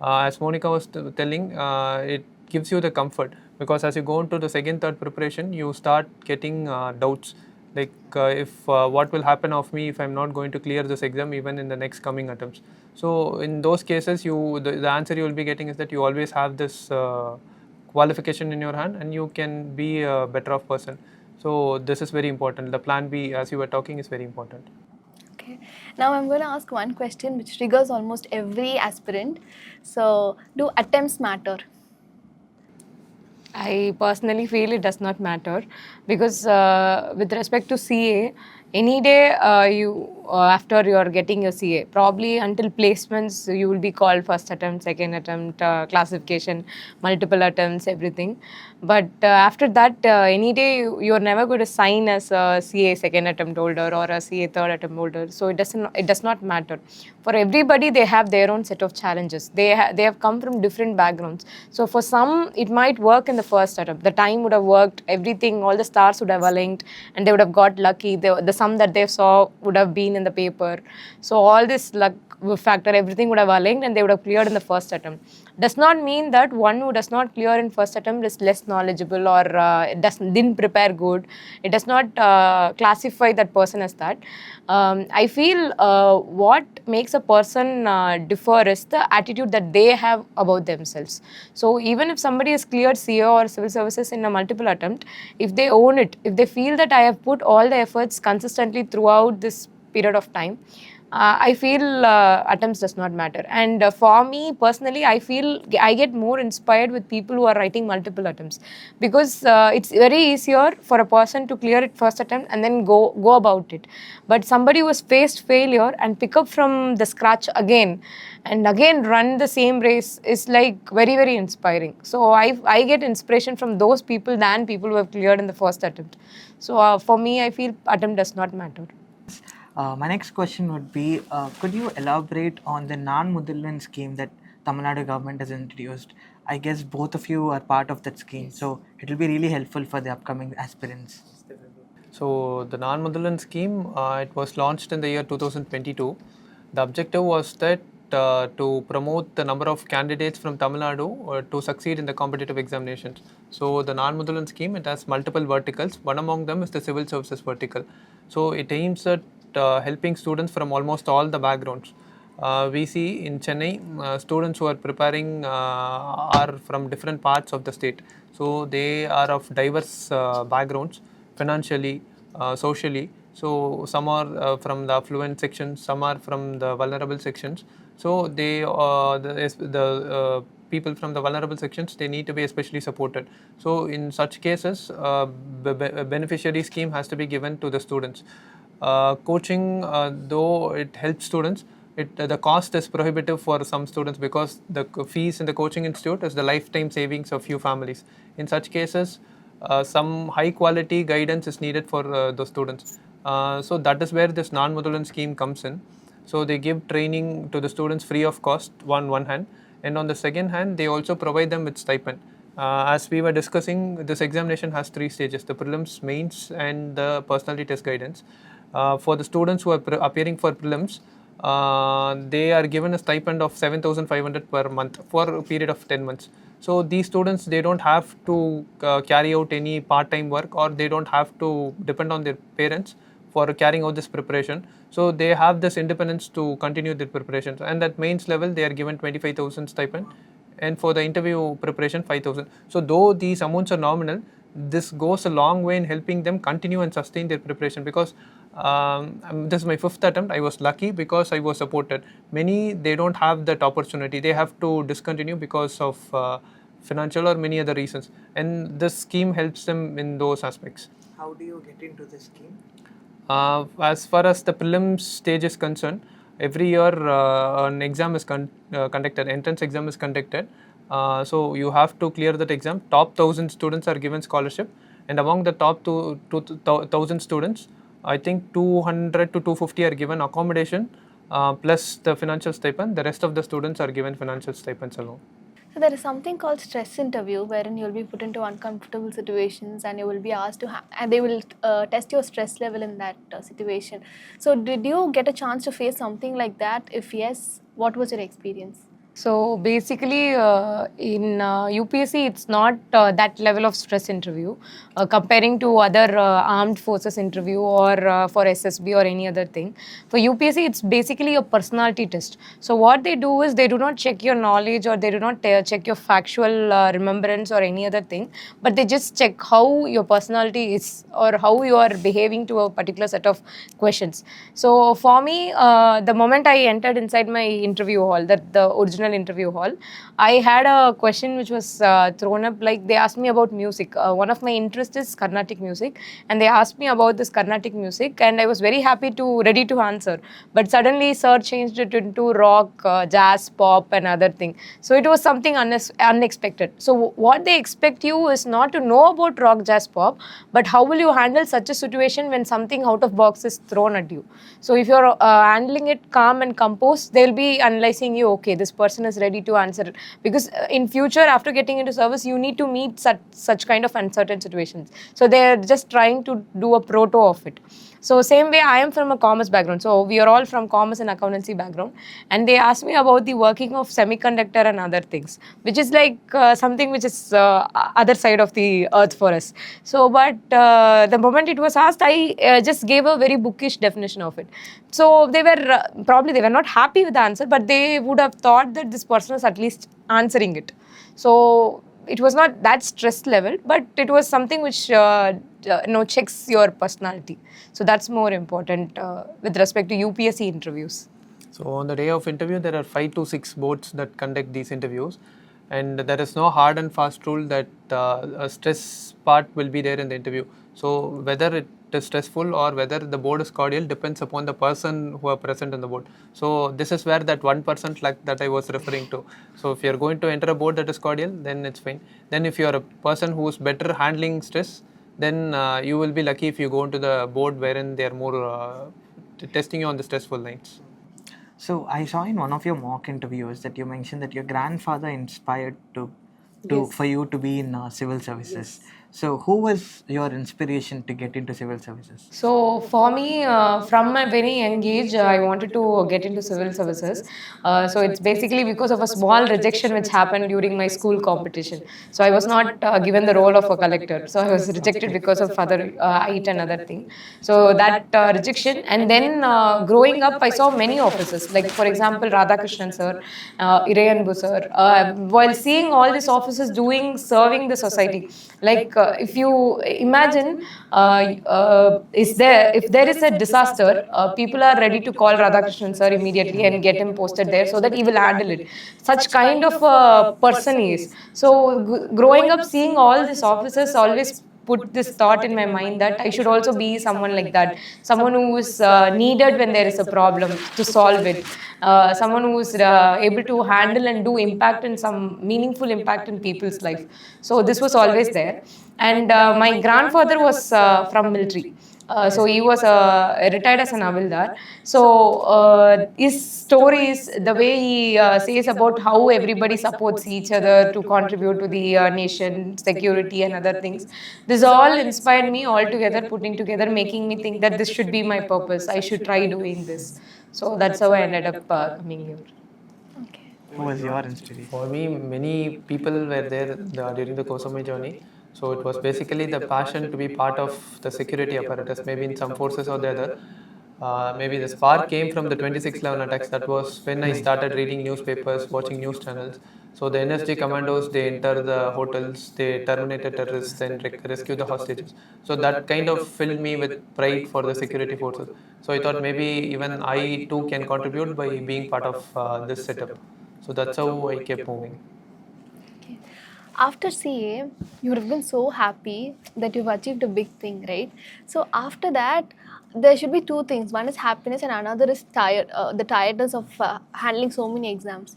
As Monica was telling, it gives you the comfort, because as you go into the second, third preparation, you start getting doubts, like if what will happen of me if I'm not going to clear this exam even in the next coming attempts. So in those cases, the answer you will be getting is that you always have this qualification in your hand and you can be a better off person. So this is very important. The plan B, as you were talking, is very important. Okay. Now I'm going to ask one question which triggers almost every aspirant. So, do attempts matter? I personally feel it does not matter, because with respect to CA, any day after you are getting your CA, probably until placements you will be called first attempt, second attempt, classification, multiple attempts, everything. But after that, any day you are never going to sign as a CA second attempt holder or a CA third attempt holder. So it does not matter. For everybody, they have their own set of challenges. They have come from different backgrounds. So for some, it might work in the first attempt. The time would have worked, everything, all the stars would have aligned, and they would have got lucky. The sum that they saw would have been in the paper. So all this luck factor, everything would have aligned and they would have cleared in the first attempt. Does not mean that one who does not clear in first attempt is less knowledgeable or didn't prepare good. It does not classify that person as that. I feel what makes a person differ is the attitude that they have about themselves. So even if somebody has cleared CA or civil services in a multiple attempt, if they own it, if they feel that I have put all the efforts consistently throughout this period of time, I feel attempts does not matter. And for me personally, I feel I get more inspired with people who are writing multiple attempts, because it's very easier for a person to clear it first attempt and then go about it. But somebody who has faced failure and pick up from the scratch again and again run the same race is like very, very inspiring. So I get inspiration from those people than people who have cleared in the first attempt. So for me, I feel attempt does not matter. My next question would be, could you elaborate on the non-Mudalvan scheme that Tamil Nadu government has introduced? I guess both of you are part of that scheme, so it will be really helpful for the upcoming aspirants. So the non-Mudalvan scheme, it was launched in the year 2022. The objective was that to promote the number of candidates from Tamil Nadu to succeed in the competitive examinations. So the non-Mudalvan scheme, it has multiple verticals. One among them is the civil services vertical. So it aims at helping students from almost all the backgrounds. We see in Chennai, students who are preparing are from different parts of the state. So they are of diverse backgrounds, financially, socially. So some are from the affluent sections, some are from the vulnerable sections. So the people from the vulnerable sections, they need to be especially supported. So in such cases, beneficiary scheme has to be given to the students. Coaching, though it helps students, the cost is prohibitive for some students, because the fees in the coaching institute is the lifetime savings of few families. In such cases, some high quality guidance is needed for the students. So that is where this non-Mudalvan scheme comes in. So they give training to the students free of cost on one hand, and on the second hand, they also provide them with stipend. As we were discussing, this examination has 3 stages: the prelims, mains, and the personality test guidance. For the students who are appearing for prelims, they are given a stipend of 7,500 per month for a period of 10 months. So these students, they don't have to carry out any part-time work, or they don't have to depend on their parents for carrying out this preparation. So they have this independence to continue their preparations. And at mains level, they are given 25,000 stipend, and for the interview preparation 5,000. So though these amounts are nominal, this goes a long way in helping them continue and sustain their preparation, because this is my 5th attempt. I was lucky because I was supported. Many, they don't have that opportunity. They have to discontinue because of financial or many other reasons, and this scheme helps them in those aspects. How do you get into this scheme? As far as the prelims stage is concerned, every year an exam is conducted, entrance exam is conducted. So you have to clear that exam. Top 1,000 students are given scholarship, and among the top 2,000 students, I think 200 to 250 are given accommodation plus the financial stipend. The rest of the students are given financial stipends alone. So there is something called stress interview wherein you'll be put into uncomfortable situations and you will be asked to and they will test your stress level in that situation. So did you get a chance to face something like that? If yes, what was your experience? So basically, in UPSC, it's not that level of stress interview comparing to other armed forces interview or for SSB or any other thing. For UPSC, it's basically a personality test. So what they do is they do not check your knowledge or they do not check your factual remembrance or any other thing, but they just check how your personality is or how you are behaving to a particular set of questions. So for me, the moment I entered inside my interview hall, the original interview hall, I had a question which was thrown up. Like, they asked me about music. One of my interests is Carnatic music, and they asked me about this Carnatic music, and I was very ready to answer. But suddenly, sir changed it into rock, jazz, pop, and other thing. So it was something unexpected. So what they expect you is not to know about rock, jazz, pop, but how will you handle such a situation when something out of box is thrown at you. So if you're handling it calm and composed, they'll be analyzing you. Okay, this person is ready to answer it, because in future, after getting into service, you need to meet such kind of uncertain situations. So they're just trying to do a proto of it. So same way, I am from a commerce background. So we are all from commerce and accountancy background. And they asked me about the working of semiconductor and other things, which is like something which is other side of the earth for us. So, but the moment it was asked, I just gave a very bookish definition of it. So they were probably they were not happy with the answer, but they would have thought that this person is at least answering it. So it was not that stress level, but it was something which checks your personality. So that's more important with respect to UPSC interviews. So on the day of interview, there are 5 to 6 boards that conduct these interviews, and there is no hard and fast rule that a stress part will be there in the interview. So whether it is stressful or whether the board is cordial depends upon the person who are present on the board. So this is where that 1% like that I was referring to. So if you are going to enter a board that is cordial, then it's fine. Then if you are a person who is better handling stress, then you will be lucky if you go into the board wherein they are more testing you on the stressful lines. So I saw in one of your mock interviews that you mentioned that your grandfather inspired for you to be in civil services. So who was your inspiration to get into civil services? So for me, from my very young age, I wanted to get into civil services. So it's basically because of a small rejection which happened during my school competition. So I was not given the role of a collector. So I was rejected because of other height and other thing. So that rejection, and then growing up, I saw many offices. Like for example, Radhakrishnan sir, Irayanbu sir. While seeing all these offices serving the society, like if you imagine, if there is a disaster, people are ready to call Radhakrishnan sir immediately and get him posted there so that he will handle it. Such kind of a person he is. So growing up, seeing all these offices always put this thought in my mind that I should also be someone like that, someone who is needed when there is a problem to solve it, someone who is able to handle and do impact and some meaningful impact in people's life. So this was always there. And my grandfather was from military. So he was retired as an Havildar. So his stories, the way he says about how everybody supports each other to contribute to the nation, security and other things, this all inspired me altogether, putting together, making me think that this should be my purpose. I should try doing this. So that's how I ended up coming here. Who was your inspiration? For me, many people were there during the course of my journey. So it was basically the passion to be part of the security apparatus, maybe in some forces or the other. Maybe the spark came from the 26/11 attacks. That was when I started reading newspapers, watching news channels. So the NSG commandos, they enter the hotels, they terminated terrorists and rescue the hostages. So that kind of filled me with pride for the security forces. So I thought maybe even I too can contribute by being part of this setup. So that's how I kept moving. After CA, you would have been so happy that you've achieved a big thing, right? So after that, there should be two things. One is happiness, and another is the tiredness of handling so many exams.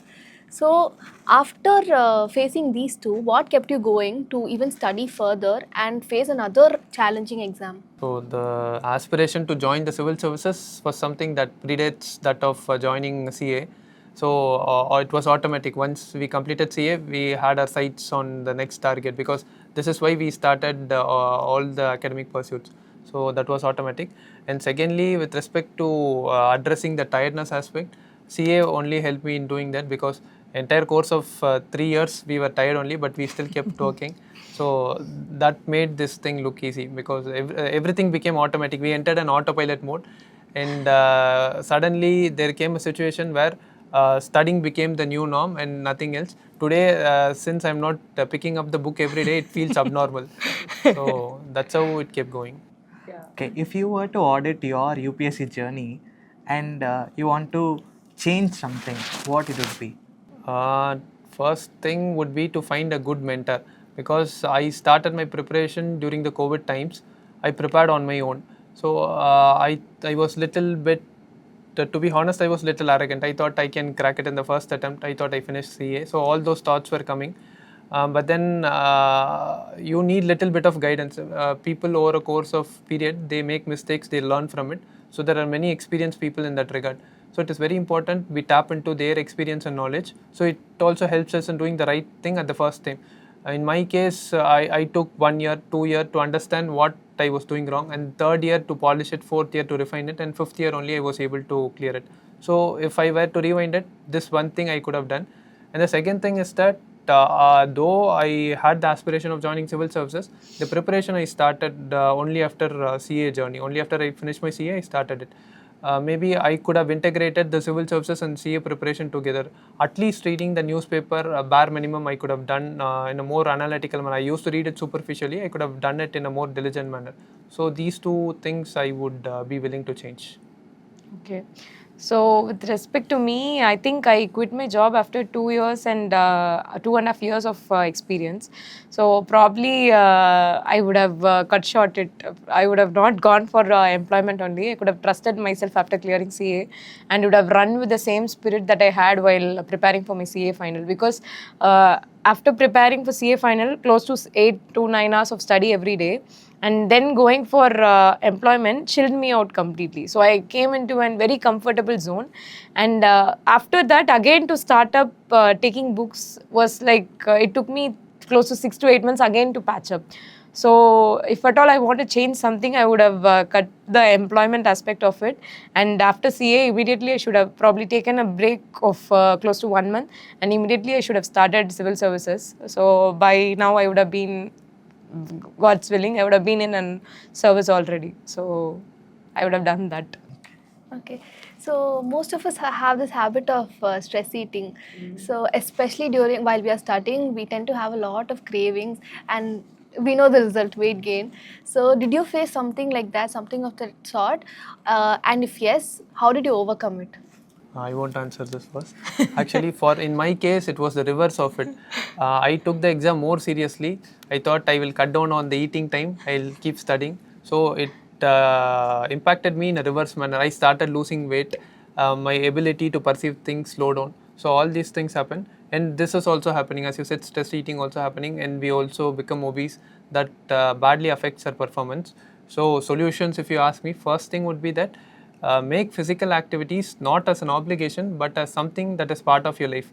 So after facing these two, what kept you going to even study further and face another challenging exam? So the aspiration to join the civil services was something that predates that of joining CA. So it was automatic. Once we completed CA, we had our sights on the next target, because this is why we started all the academic pursuits. So that was automatic. And secondly, with respect to addressing the tiredness aspect, CA only helped me in doing that, because entire course of 3 years we were tired only, but we still kept working. So that made this thing look easy, because everything became automatic. We entered an autopilot mode, and suddenly there came a situation where studying became the new norm and nothing else. Today, since I'm not picking up the book every day, it feels abnormal. So that's how it kept going. Okay, if you were to audit your UPSC journey and you want to change something, what it would be? First thing would be to find a good mentor, because I started my preparation during the COVID times. I prepared on my own. So I was little bit, to be honest, I was little arrogant. I thought I can crack it in the first attempt. I thought I finished CA. So all those thoughts were coming. But then you need little bit of guidance. People over a course of period, they make mistakes, they learn from it. So there are many experienced people in that regard. So it is very important we tap into their experience and knowledge. So it also helps us in doing the right thing at the first time. In my case, I took 1 year, 2 year to understand what I was doing wrong, and third year to polish it, fourth year to refine it, and fifth year only I was able to clear it. So if I were to rewind it, this one thing I could have done. And the second thing is that though I had the aspiration of joining civil services, the preparation I started only after CA journey. Only after I finished my CA, I started it. Maybe I could have integrated the civil services and CA preparation together. At least reading the newspaper, bare minimum I could have done in a more analytical manner. I used to read it superficially. I could have done it in a more diligent manner. So these two things I would be willing to change. Okay. So with respect to me, I think I quit my job after 2 years and 2.5 years of experience. So probably I would have cut short it. I would have not gone for employment only. I could have trusted myself after clearing CA and would have run with the same spirit that I had while preparing for my CA final. Because after preparing for CA final, close to 8 to 9 hours of study every day, and then going for employment chilled me out completely. So I came into a very comfortable zone, and after that again to start up taking books was like it took me close to 6 to 8 months again to patch up. So if at all I want to change something, I would have cut the employment aspect of it, and after CA immediately I should have probably taken a break of close to 1 month, and immediately I should have started civil services. So by now I would have been, God's willing, I would have been in a service already. So I would have done that. Okay, so most of us have this habit of stress eating. So especially during while we are studying, we tend to have a lot of cravings, and we know the result, weight gain. So did you face something like that, something of that sort? And if yes, how did you overcome it? I won't answer this first. Actually, in my case, it was the reverse of it. I took the exam more seriously. I thought I will cut down on the eating time. I'll keep studying. So it impacted me in a reverse manner. I started losing weight. My ability to perceive things slowed down. So all these things happen, and this is also happening. As you said, stress eating also happening, and we also become obese. That badly affects our performance. So solutions, if you ask me, first thing would be that make physical activities not as an obligation, but as something that is part of your life.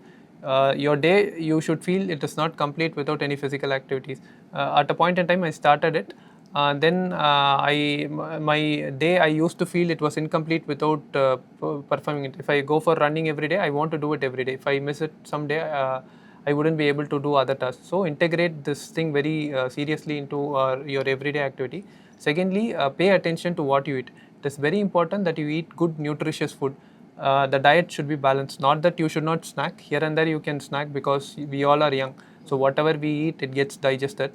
Your day, you should feel it is not complete without any physical activities. At a point in time, I started it. Then my day, I used to feel it was incomplete without performing it. If I go for running every day, I want to do it every day. If I miss it someday, I wouldn't be able to do other tasks. So integrate this thing very seriously into your everyday activity. Secondly, pay attention to what you eat. It is very important that you eat good nutritious food. The diet should be balanced. Not that you should not snack. Here and there you can snack because we all are young. So whatever we eat, it gets digested.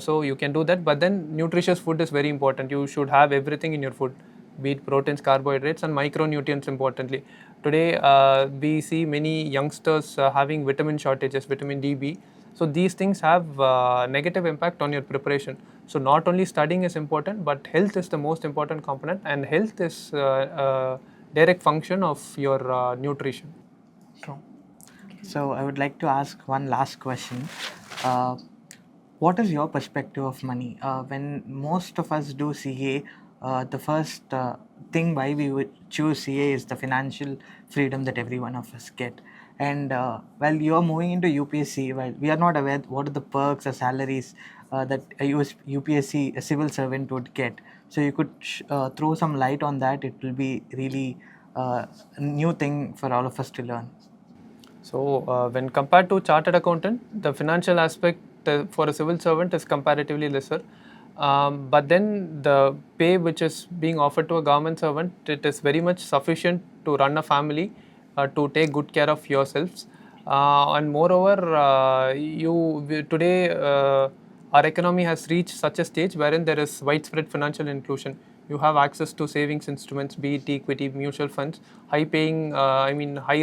So you can do that. But then nutritious food is very important. You should have everything in your food, be it proteins, carbohydrates, and micronutrients importantly. Today, we see many youngsters having vitamin shortages, vitamin D, B. So these things have negative impact on your preparation. So not only studying is important, but health is the most important component, and health is direct function of your nutrition. True. So I would like to ask one last question. Uh, what is your perspective of money? When most of us do CA, the first thing why we would choose CA is the financial freedom that every one of us get. And while you are moving into UPSC, well, we are not aware what are the perks or salaries that a UPSC a civil servant would get. So you could throw some light on that. It will be really a new thing for all of us to learn. So when compared to chartered accountant, the financial aspect for a civil servant is comparatively lesser. But then the pay which is being offered to a government servant, it is very much sufficient to run a family, to take good care of yourselves. And moreover, today our economy has reached such a stage wherein there is widespread financial inclusion. You have access to savings instruments, be it equity, mutual funds, high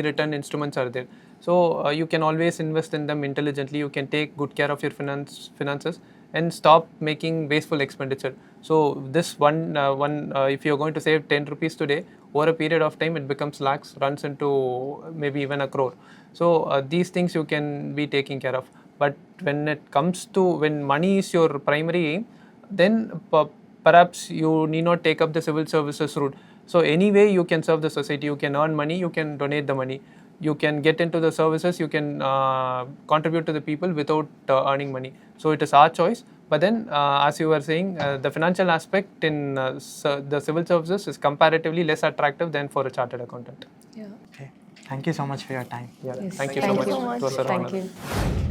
return instruments are there. So you can always invest in them intelligently. You can take good care of your finances and stop making wasteful expenditure. So this if you're going to save 10 rupees today, over a period of time it becomes lakhs, runs into maybe even a crore. So these things you can be taking care of. But when it comes to when money is your primary aim, then perhaps you need not take up the civil services route. So anyway, you can serve the society, you can earn money, you can donate the money, you can get into the services, you can contribute to the people without earning money. So it is our choice. But then, as you were saying, the financial aspect in the civil services is comparatively less attractive than for a chartered accountant. Yeah. Okay. Thank you so much for your time. Yeah. Yes. Thank you Thank so you much. so much. It was an Thank honor. you.